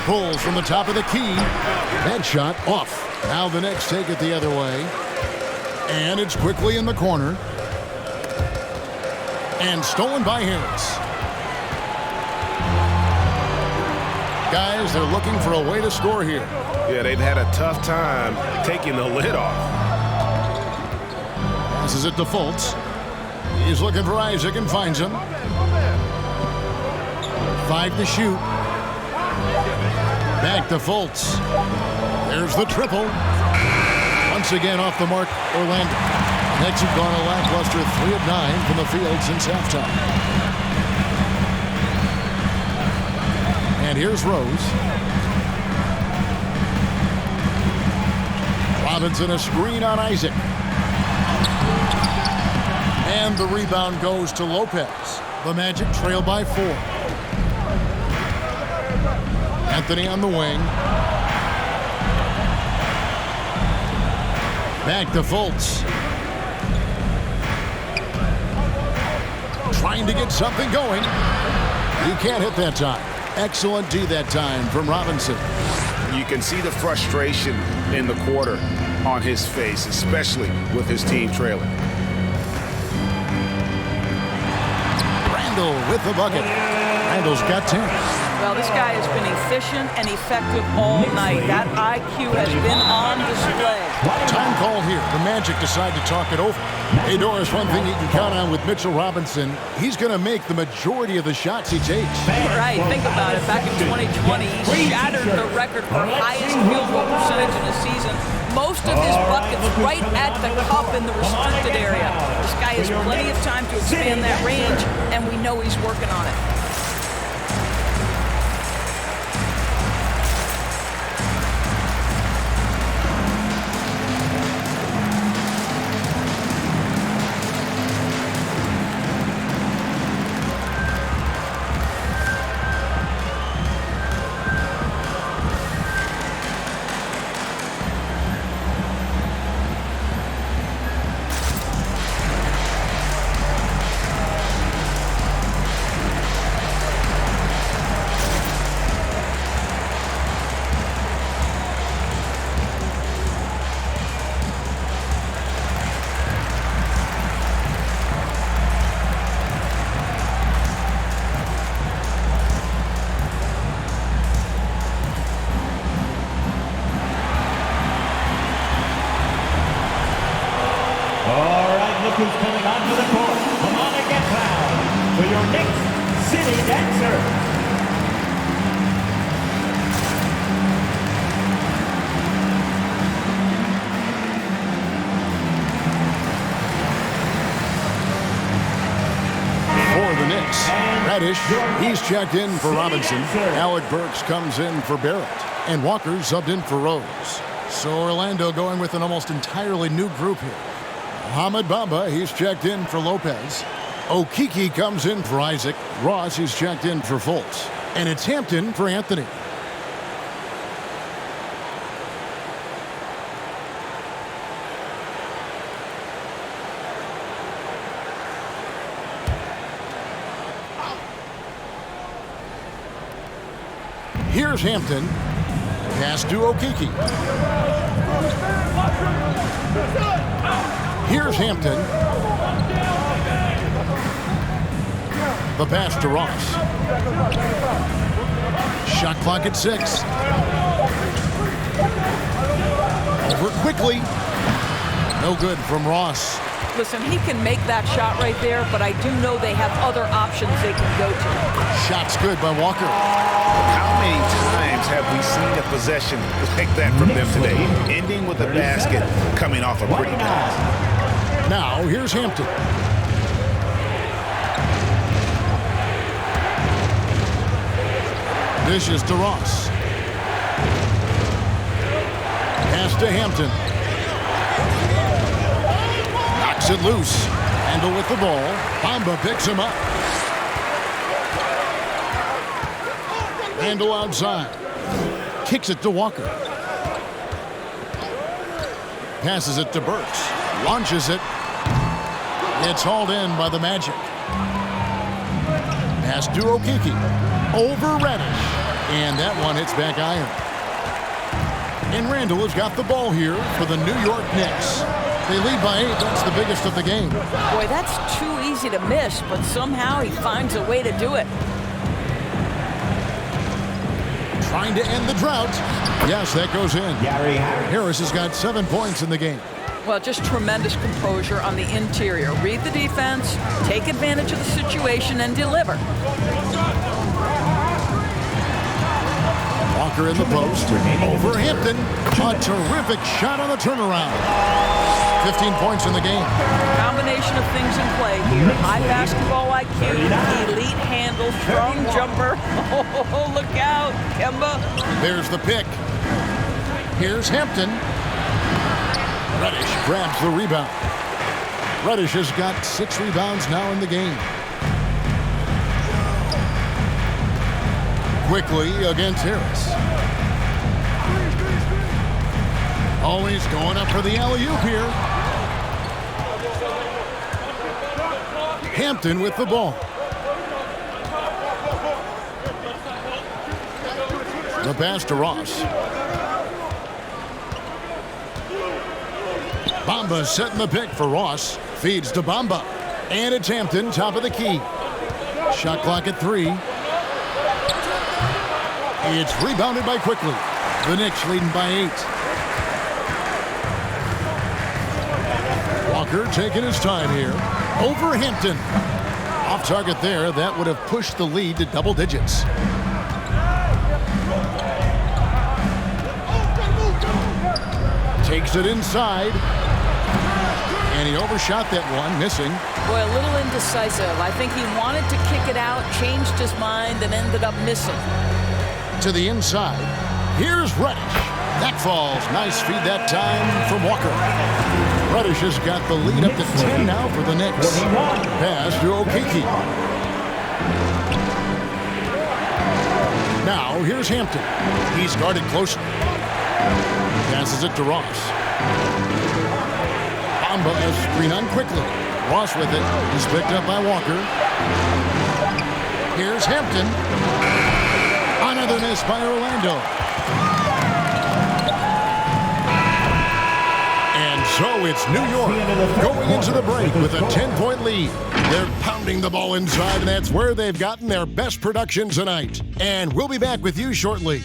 [SPEAKER 2] Pulls from the top of the key. That shot off. Now the Knicks take it the other way. And it's Quickly in the corner. And stolen by Harris. Guys, they're looking for a way to score here.
[SPEAKER 9] Yeah, they've had a tough time taking the lid off.
[SPEAKER 2] Passes it to Fultz. He's looking for Isaac and finds him. 5 to shoot. Back to Fultz. There's the triple. Once again off the mark, Orlando. Knicks have gone a lackluster 3 of 9 from the field since halftime. And here's Rose. Robinson a screen on Isaac. And the rebound goes to Lopez. The Magic trail by 4. Anthony on the wing. Back to Fultz. Trying to get something going. He can't hit that time. Excellent D that time from Robinson.
[SPEAKER 9] You can see the frustration in the quarter on his face, especially with his team trailing.
[SPEAKER 2] Randall with the bucket. Randall's got 10.
[SPEAKER 7] Well, this guy has been efficient and effective all night. That IQ has been on display.
[SPEAKER 2] Time call here. The Magic decide to talk it over. Hey, Doris, one thing you can count on with Mitchell Robinson, he's going to make the majority of the shots he takes.
[SPEAKER 7] Right, think about it. Back in 2020, he shattered the record for highest field goal percentage in a season. Most of his buckets right at the cup in the restricted area. This guy has plenty of time to expand that range, and we know he's working on it.
[SPEAKER 8] Who's coming onto the court? Come on and get fouled for your Knicks City Dancer.
[SPEAKER 2] For the Knicks, Reddish, he's checked in for Robinson. Alec Burks comes in for Barrett. And Walker subbed in for Rose. So Orlando going with an almost entirely new group here. Mohamed Bamba, he's checked in for Lopez. Okeke comes in for Isaac. Ross, he's checked in for Fultz. And it's Hampton for Anthony. Here's Hampton. Pass to Okeke. Here's Hampton. The pass to Ross. Shot clock at 6. Over quickly. No good from Ross.
[SPEAKER 7] Listen, he can make that shot right there, but I do know they have other options they can go to.
[SPEAKER 2] Shot's good by Walker.
[SPEAKER 5] How many times have we seen a possession like that from them today? Ending with a basket coming off a pretty pass.
[SPEAKER 2] Now, here's Hampton. Dishes to Ross. Pass to Hampton. Knocks it loose. Randall with the ball. Bamba picks him up. Randall outside. Kicks it to Walker. Passes it to Burks. Launches it. It's hauled in by the Magic. Pass to Okeke. Over Reddish. And that one hits back iron. And Randall has got the ball here for the New York Knicks. They lead by 8. That's the biggest of the game.
[SPEAKER 7] Boy, that's too easy to miss, but somehow he finds a way to do it.
[SPEAKER 2] Trying to end the drought. Yes, that goes in. Harris has got 7 points in the game.
[SPEAKER 7] Well, just tremendous composure on the interior. Read the defense, take advantage of the situation, and deliver.
[SPEAKER 2] Walker in the post. Over Hampton. A terrific shot on the turnaround. 15 points in the game.
[SPEAKER 7] Combination of things in play here. High basketball IQ, elite handle, strong jumper. Oh, look out, Kemba.
[SPEAKER 2] There's the pick. Here's Hampton. Reddish grabs the rebound. Reddish has got 6 rebounds now in the game. Quickly against Harris. Always going up for the alley-oop here. Hampton with the ball. The pass to Ross. Bamba setting the pick for Ross. Feeds to Bamba. And it's Hampton, top of the key. Shot clock at 3. It's rebounded by Quickly. The Knicks leading by 8. Walker taking his time here. Over Hampton. Off target there. That would have pushed the lead to double digits. Takes it inside. And he overshot that one, missing.
[SPEAKER 7] Boy, a little indecisive. I think he wanted to kick it out, changed his mind, and ended up missing.
[SPEAKER 2] To the inside. Here's Reddish. That falls. Nice feed that time from Walker. Reddish has got the lead up to 10 now for the Knicks. Pass to Okeke. Now, here's Hampton. He's guarded closely. Passes it to Ross. Bamba has screen on Quickly. Ross with it. He's picked up by Walker. Here's Hampton. Another miss by Orlando. And so it's New York going into the break with a 10-point lead. They're pounding the ball inside, and that's where they've gotten their best production tonight. And we'll be back with you shortly.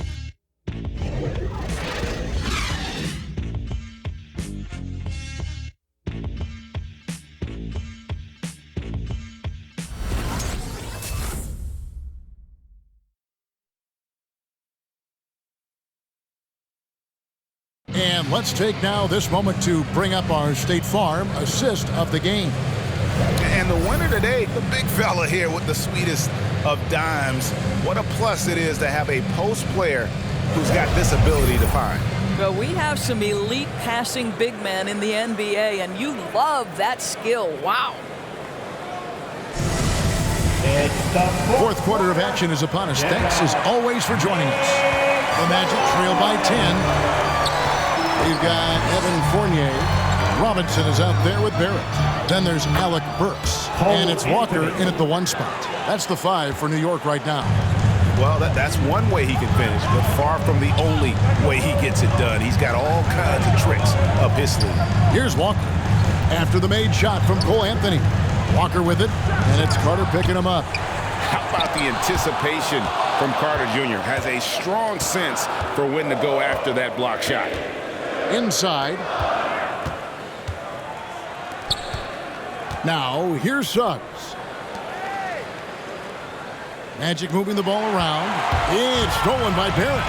[SPEAKER 2] And let's take now this moment to bring up our State Farm assist of the game.
[SPEAKER 5] And the winner today, the big fella here with the sweetest of dimes. What a plus it is to have a post player who's got this ability to find.
[SPEAKER 7] Well, we have some elite passing big men in the NBA, and you love that skill. Wow.
[SPEAKER 2] Fourth quarter of action is upon us. Thanks as always for joining us. The Magic trail by 10. We've got Evan Fournier. Robinson is out there with Barrett. Then there's Alec Burks. And it's Walker in at the 1 spot. That's the 5 for New York right now.
[SPEAKER 5] Well, that's one way he can finish, but far from the only way he gets it done. He's got all kinds of tricks up his sleeve.
[SPEAKER 2] Here's Walker. After the made shot from Cole Anthony. Walker with it, and it's Carter picking him up.
[SPEAKER 5] How about the anticipation from Carter Jr.? Has a strong sense for when to go after that block shot.
[SPEAKER 2] Inside. Now, here's Suggs. Magic moving the ball around. It's stolen by Barrett.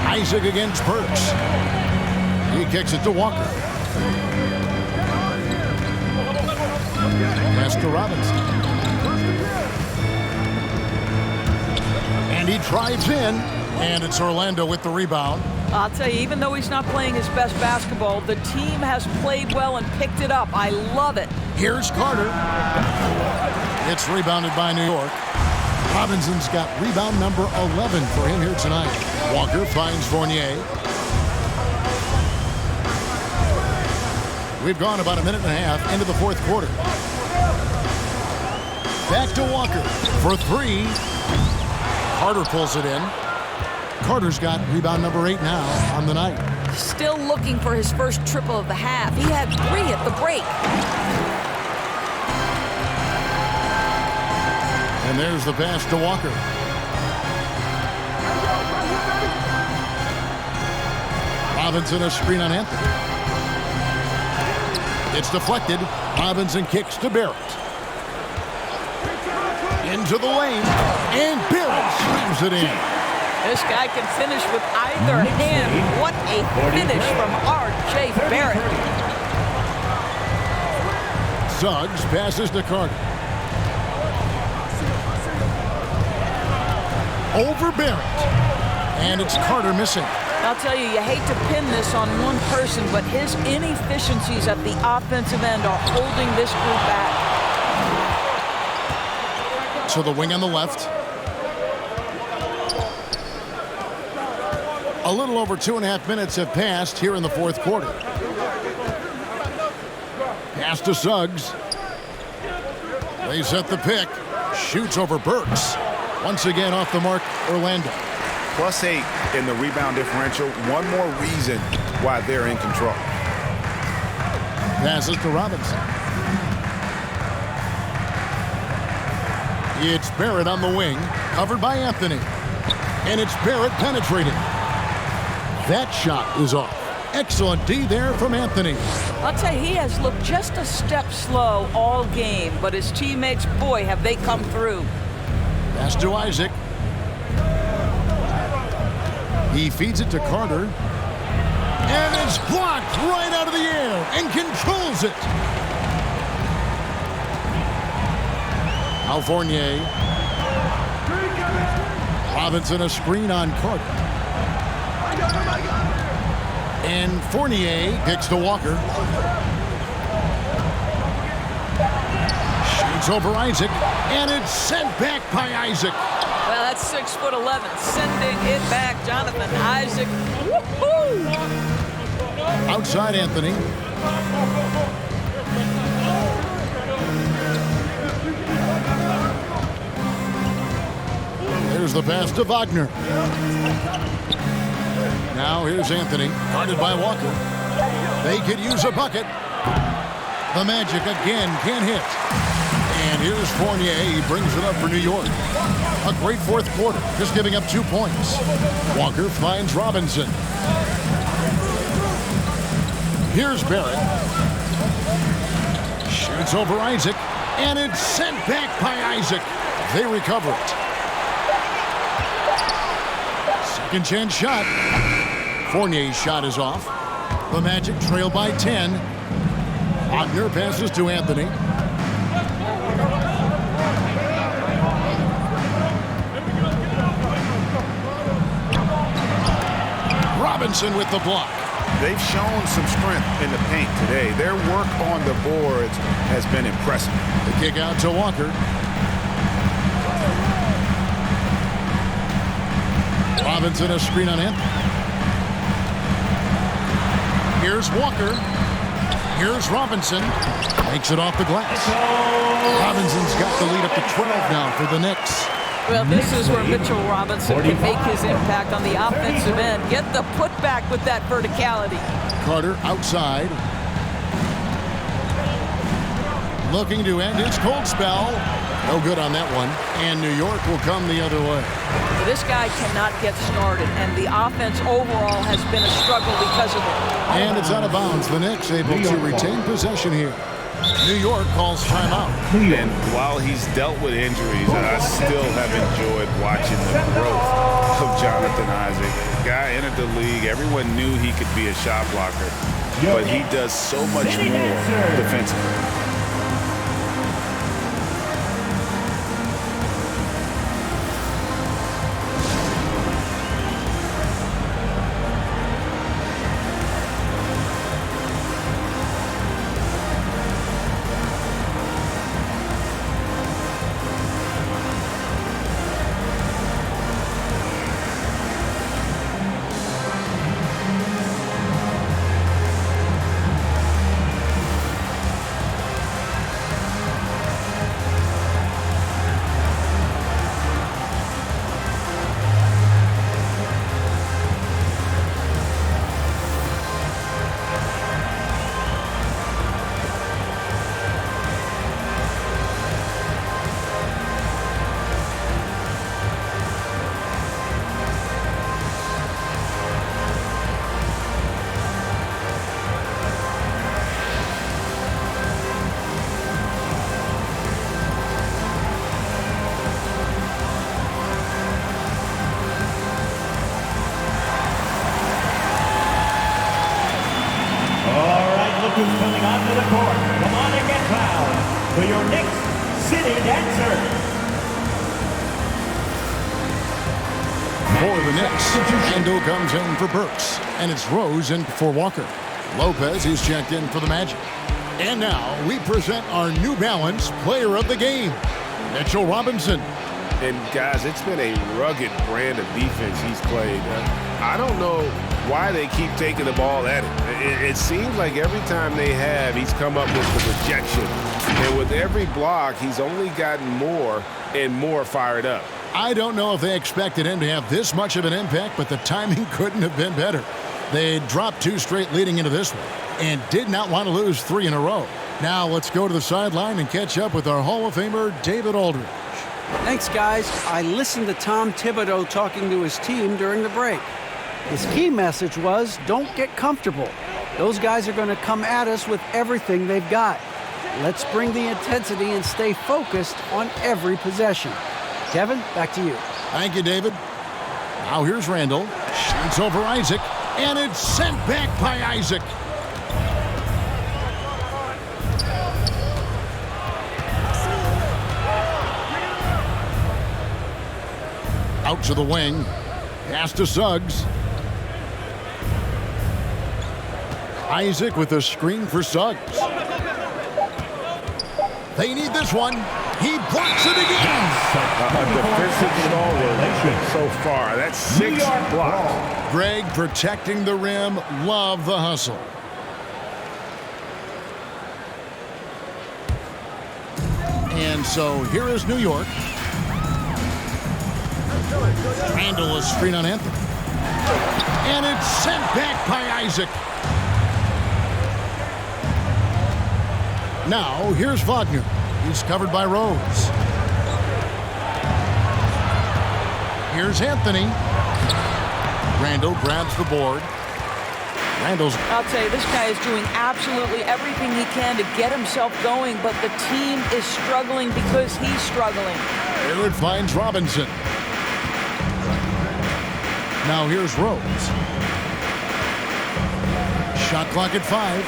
[SPEAKER 2] Isaac against Burks. He kicks it to Walker. Pass to Robinson. And he drives in. And it's Orlando with the rebound.
[SPEAKER 7] I'll tell you, even though he's not playing his best basketball, the team has played well and picked it up. I love it.
[SPEAKER 2] Here's Carter. It's rebounded by New York. Robinson's got rebound number 11 for him here tonight. Walker finds Fournier. We've gone about a minute and a half into the fourth quarter. Back to Walker for 3. Carter pulls it in. Carter's got rebound number 8 now on the night.
[SPEAKER 7] Still looking for his first triple of the half. He had 3 at the break.
[SPEAKER 2] And there's the pass to Walker. Robinson a screen on Anthony. It's deflected. Robinson kicks to Barrett. Into the lane. And Barrett slams it in.
[SPEAKER 7] This guy can finish with either hand. What a finish from R.J. Barrett.
[SPEAKER 2] Suggs passes to Carter. Over Barrett. And it's Carter missing.
[SPEAKER 7] I'll tell you, you hate to pin this on one person, but his inefficiencies at the offensive end are holding this group back.
[SPEAKER 2] To the wing on the left. A little over 2.5 minutes have passed here in the fourth quarter. Pass to Suggs. They set the pick. Shoots over Burks. Once again off the mark, Orlando.
[SPEAKER 5] +8 in the rebound differential. One more reason why they're in control.
[SPEAKER 2] Passes to Robinson. It's Barrett on the wing, covered by Anthony. And it's Barrett penetrating. That shot is off. Excellent D there from Anthony.
[SPEAKER 7] I'll tell you, he has looked just a step slow all game, but his teammates, boy, have they come through.
[SPEAKER 2] Pass to Isaac. He feeds it to Carter. And it's blocked right out of the air and controls it. Now Fournier. Robinson a screen on Carter. And Fournier kicks to Walker. Shoots over Isaac. And it's sent back by Isaac.
[SPEAKER 7] Well, that's 6'11", sending it back. Jonathan Isaac. Woo-hoo!
[SPEAKER 2] Outside Anthony. There's the pass to Wagner. Now here's Anthony, guarded by Walker. They could use a bucket. The Magic again can't hit. And here's Fournier. He brings it up for New York. A great fourth quarter, just giving up 2 points. Walker finds Robinson. Here's Barrett. Shoots over Isaac. And it's sent back by Isaac. They recover it. Second chance shot. Fournier's shot is off. The Magic trail by 10. Wagner passes to Anthony. Robinson with the block.
[SPEAKER 5] They've shown some strength in the paint today. Their work on the boards has been impressive.
[SPEAKER 2] The kick out to Walker. Robinson a screen on Anthony. Here's Walker. Here's Robinson. Makes it off the glass. Robinson's got the lead up to 12 now for the Knicks.
[SPEAKER 7] Well, this is where Mitchell Robinson can make his impact on the offensive end. Get the putback with that verticality.
[SPEAKER 2] Carter outside. Looking to end his cold spell. No good on that one. And New York will come the other way.
[SPEAKER 7] This guy cannot get started, and the offense overall has been a struggle because of it.
[SPEAKER 2] And it's out of bounds. The Knicks able to retain possession here. New York calls timeout.
[SPEAKER 5] And while he's dealt with injuries, I still have enjoyed watching the growth of Jonathan Isaac. Guy entered the league. Everyone knew he could be a shot blocker, but he does so much more defensively.
[SPEAKER 8] Who's coming onto the court. Come on and get fouled for your Knicks City Dancer.
[SPEAKER 2] For the Knicks, Endo comes in for Burks, and it's Rose in for Walker. Lopez is checked in for the Magic. And now we present our New Balance Player of the Game, Mitchell Robinson.
[SPEAKER 9] And guys, it's been a rugged brand of defense he's played. I don't know why they keep taking the ball at him. It seems like every time they have, he's come up with the rejection. And with every block, he's only gotten more and more fired up.
[SPEAKER 2] I don't know if they expected him to have this much of an impact, but the timing couldn't have been better. They dropped 2 straight leading into this one and did not want to lose 3 in a row. Now let's go to the sideline and catch up with our Hall of Famer, David Aldridge.
[SPEAKER 6] Thanks, guys. I listened to Tom Thibodeau talking to his team during the break. His key message was, don't get comfortable. Those guys are going to come at us with everything they've got. Let's bring the intensity and stay focused on every possession. Kevin, back to you.
[SPEAKER 2] Thank you, David. Now here's Randall. Shoots over Isaac, and it's sent back by Isaac. Out to the wing. Pass to Suggs. Isaac with a screen for Suggs. They need this one. He blocks it again.
[SPEAKER 5] A defensive stalwart so far. That's 6 blocks.
[SPEAKER 2] Greg protecting the rim. Love the hustle. And so here is New York. Randall is screen on Anthony. And it's sent back by Isaac. Now, here's Wagner. He's covered by Rose. Here's Anthony. Randall grabs the board.
[SPEAKER 7] I'll tell you, this guy is doing absolutely everything he can to get himself going, but the team is struggling because he's struggling.
[SPEAKER 2] Here it finds Robinson. Now here's Rose. Shot clock at 5.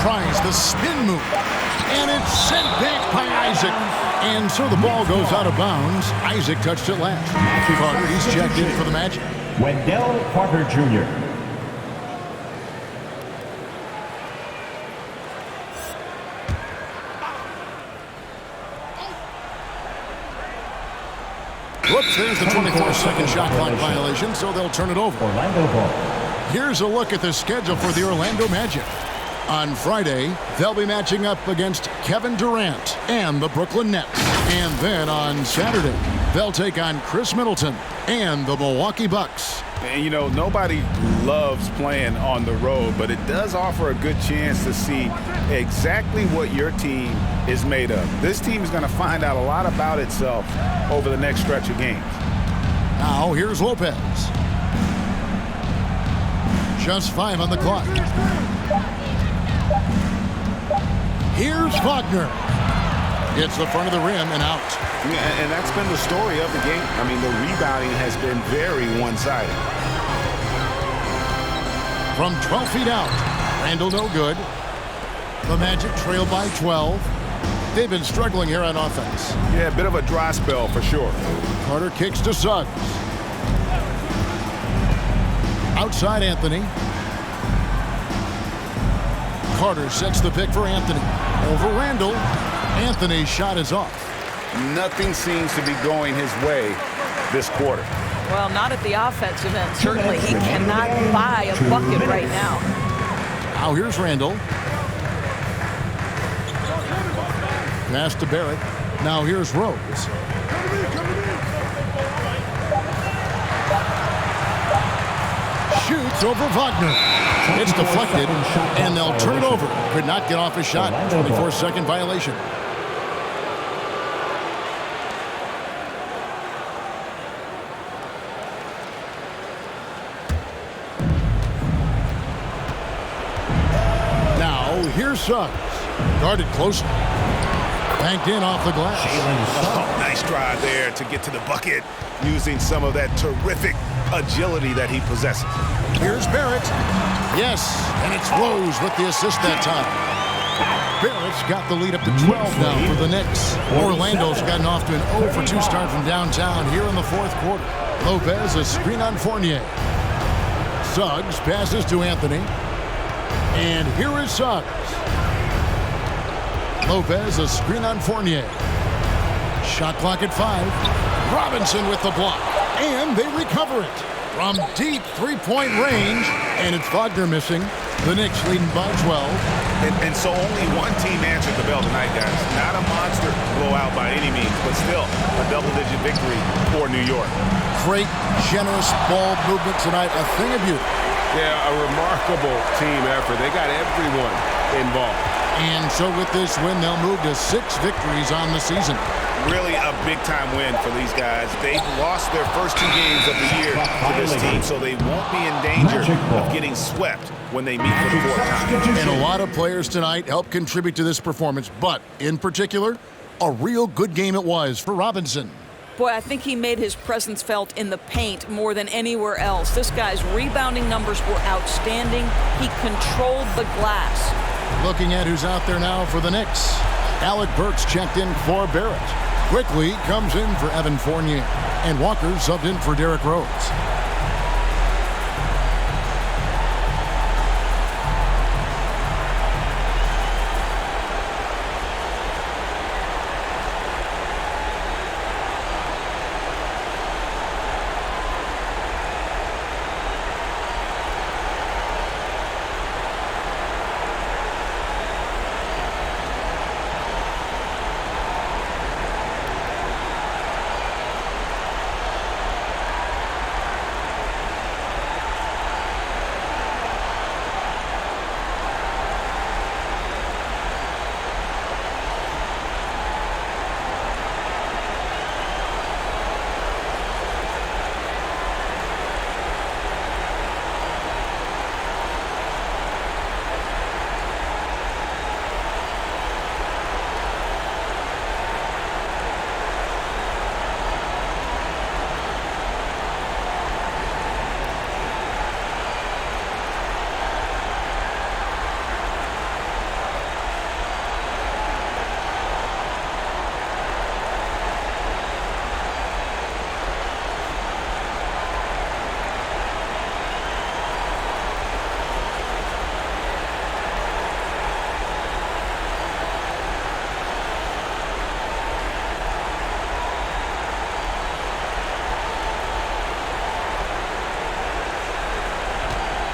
[SPEAKER 2] Tries the spin move, and it's sent back by Isaac. And so the ball goes out of bounds. Isaac touched it last. Carter, he's checked in for the Magic.
[SPEAKER 8] Wendell Carter Jr.
[SPEAKER 2] Whoops, there's the 24-second shot clock violation, so they'll turn it over.
[SPEAKER 8] Orlando ball.
[SPEAKER 2] Here's a look at the schedule for the Orlando Magic. On Friday, they'll be matching up against Kevin Durant and the Brooklyn Nets. And then on Saturday, they'll take on Chris Middleton and the Milwaukee Bucks.
[SPEAKER 5] And, you know, nobody loves playing on the road, but it does offer a good chance to see exactly what your team is made of. This team is going to find out a lot about itself over the next stretch of games.
[SPEAKER 2] Now, here's Lopez. Just 5 on the clock. Here's Wagner. Hits the front of the rim and out.
[SPEAKER 5] Yeah, and that's been the story of the game. I mean, the rebounding has been very one-sided.
[SPEAKER 2] From 12 feet out, Randall no good. The Magic trail by 12. They've been struggling here on offense.
[SPEAKER 5] Yeah, a bit of a dry spell for sure.
[SPEAKER 2] Carter kicks to Suggs. Outside Anthony. Carter sets the pick for Anthony. Over Randall. Anthony's shot is off.
[SPEAKER 5] Nothing seems to be going his way this quarter.
[SPEAKER 7] Well, not at the offensive end. Certainly, he cannot buy a bucket right now.
[SPEAKER 2] Now here's Randall. Pass to Barrett. Now here's Rose. Shoots over Wagner. It's deflected, and they'll turn it over. Could not get off his shot. 24-second violation. Now, here's Suggs. Guarded closely. Banked in off the glass.
[SPEAKER 5] Oh, nice drive there to get to the bucket using some of that terrific agility that he possesses.
[SPEAKER 2] Here's Barrett. Yes, and it's Rose with the assist that time. Barrett's got the lead up to 12 now for the Knicks. Orlando's gotten off to an 0 for 2 start from downtown here in the fourth quarter. Lopez a screen on Fournier. Suggs passes to Anthony. And here is Suggs. Lopez a screen on Fournier. Shot clock at 5. Robinson with the block. And they recover it from deep three-point range. And it's Wagner missing. The Knicks leading by 12.
[SPEAKER 5] And so only one team answered the bell tonight, guys. Not a monster blowout by any means, but still a double-digit victory for New York.
[SPEAKER 2] Great, generous ball movement tonight. A thing of beauty.
[SPEAKER 9] Yeah, a remarkable team effort. They got everyone involved.
[SPEAKER 2] And so with this win, they'll move to 6 victories on the season.
[SPEAKER 5] Really a big-time win for these guys. They've lost their first 2 games of the year to this team, so they won't be in danger of getting swept when they meet for the 4th time.
[SPEAKER 2] And a lot of players tonight helped contribute to this performance, but in particular, a real good game it was for Robinson.
[SPEAKER 7] Boy, I think he made his presence felt in the paint more than anywhere else. This guy's rebounding numbers were outstanding. He controlled the glass.
[SPEAKER 2] Looking at who's out there now for the Knicks. Alec Burks checked in for Barrett. Quickly comes in for Evan Fournier. And Walker subbed in for Derrick Rose.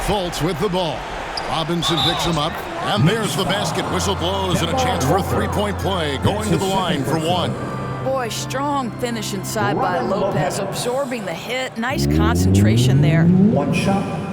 [SPEAKER 2] Fultz with the ball. Robinson picks him up. And there's the basket. Whistle blows and a chance for a 3-point play. Going to the line for 1.
[SPEAKER 7] Boy, strong finish inside by Lopez, absorbing the hit. Nice concentration there.
[SPEAKER 8] 1 shot.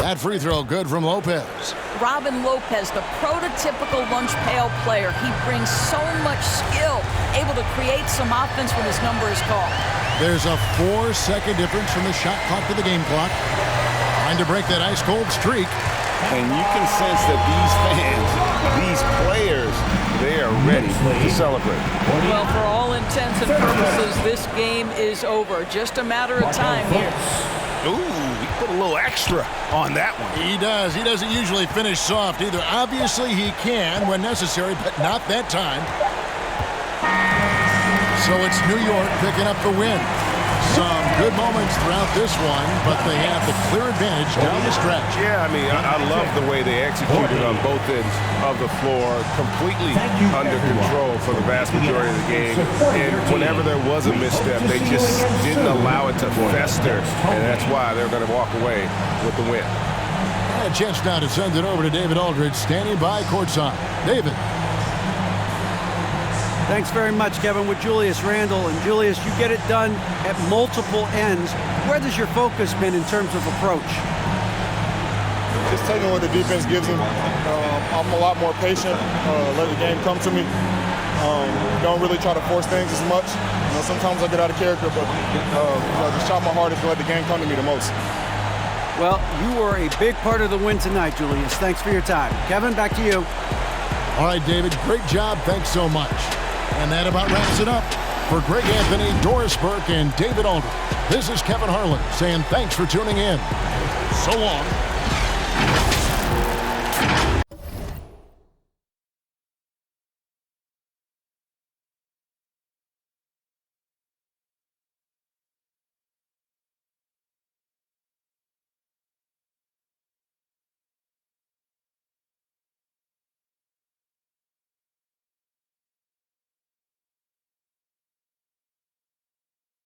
[SPEAKER 2] That free throw good from Lopez.
[SPEAKER 7] Robin Lopez, the prototypical lunch pail player. He brings so much skill, able to create some offense when his number is called.
[SPEAKER 2] There's a 4-second difference from the shot clock to the game clock. Trying to break that ice-cold streak.
[SPEAKER 5] And you can sense that these fans, these players, they are ready to celebrate.
[SPEAKER 7] Well, for all intents and purposes, this game is over. Just a matter of time here.
[SPEAKER 5] Ooh, he put a little extra on that one.
[SPEAKER 2] He does. He doesn't usually finish soft either. Obviously, he can when necessary, but not that time. So it's New York picking up the win. Some good moments throughout this one, but they have the clear advantage down the stretch.
[SPEAKER 9] Yeah, I mean, I love the way they executed on both ends of the floor, completely under control for the vast majority of the game. And whenever there was a misstep, they just didn't allow it to fester, and that's why they're going to walk away with the win.
[SPEAKER 2] And a chance now to send it over to David Aldridge, standing by courtside. David.
[SPEAKER 6] Thanks very much, Kevin, with Julius Randle. And Julius, you get it done at multiple ends. Where has your focus been in terms of approach?
[SPEAKER 15] Just taking what the defense gives him. I'm a lot more patient, let the game come to me. Don't really try to force things as much. Sometimes I get out of character, but just try my hardest to let the game come to me the most.
[SPEAKER 6] Well, you were a big part of the win tonight, Julius. Thanks for your time. Kevin, back to you.
[SPEAKER 2] All right, David, great job. Thanks so much. And that about wraps it up. For Greg Anthony, Doris Burke, and David Aldridge, this is Kevin Harlan saying thanks for tuning in. So long.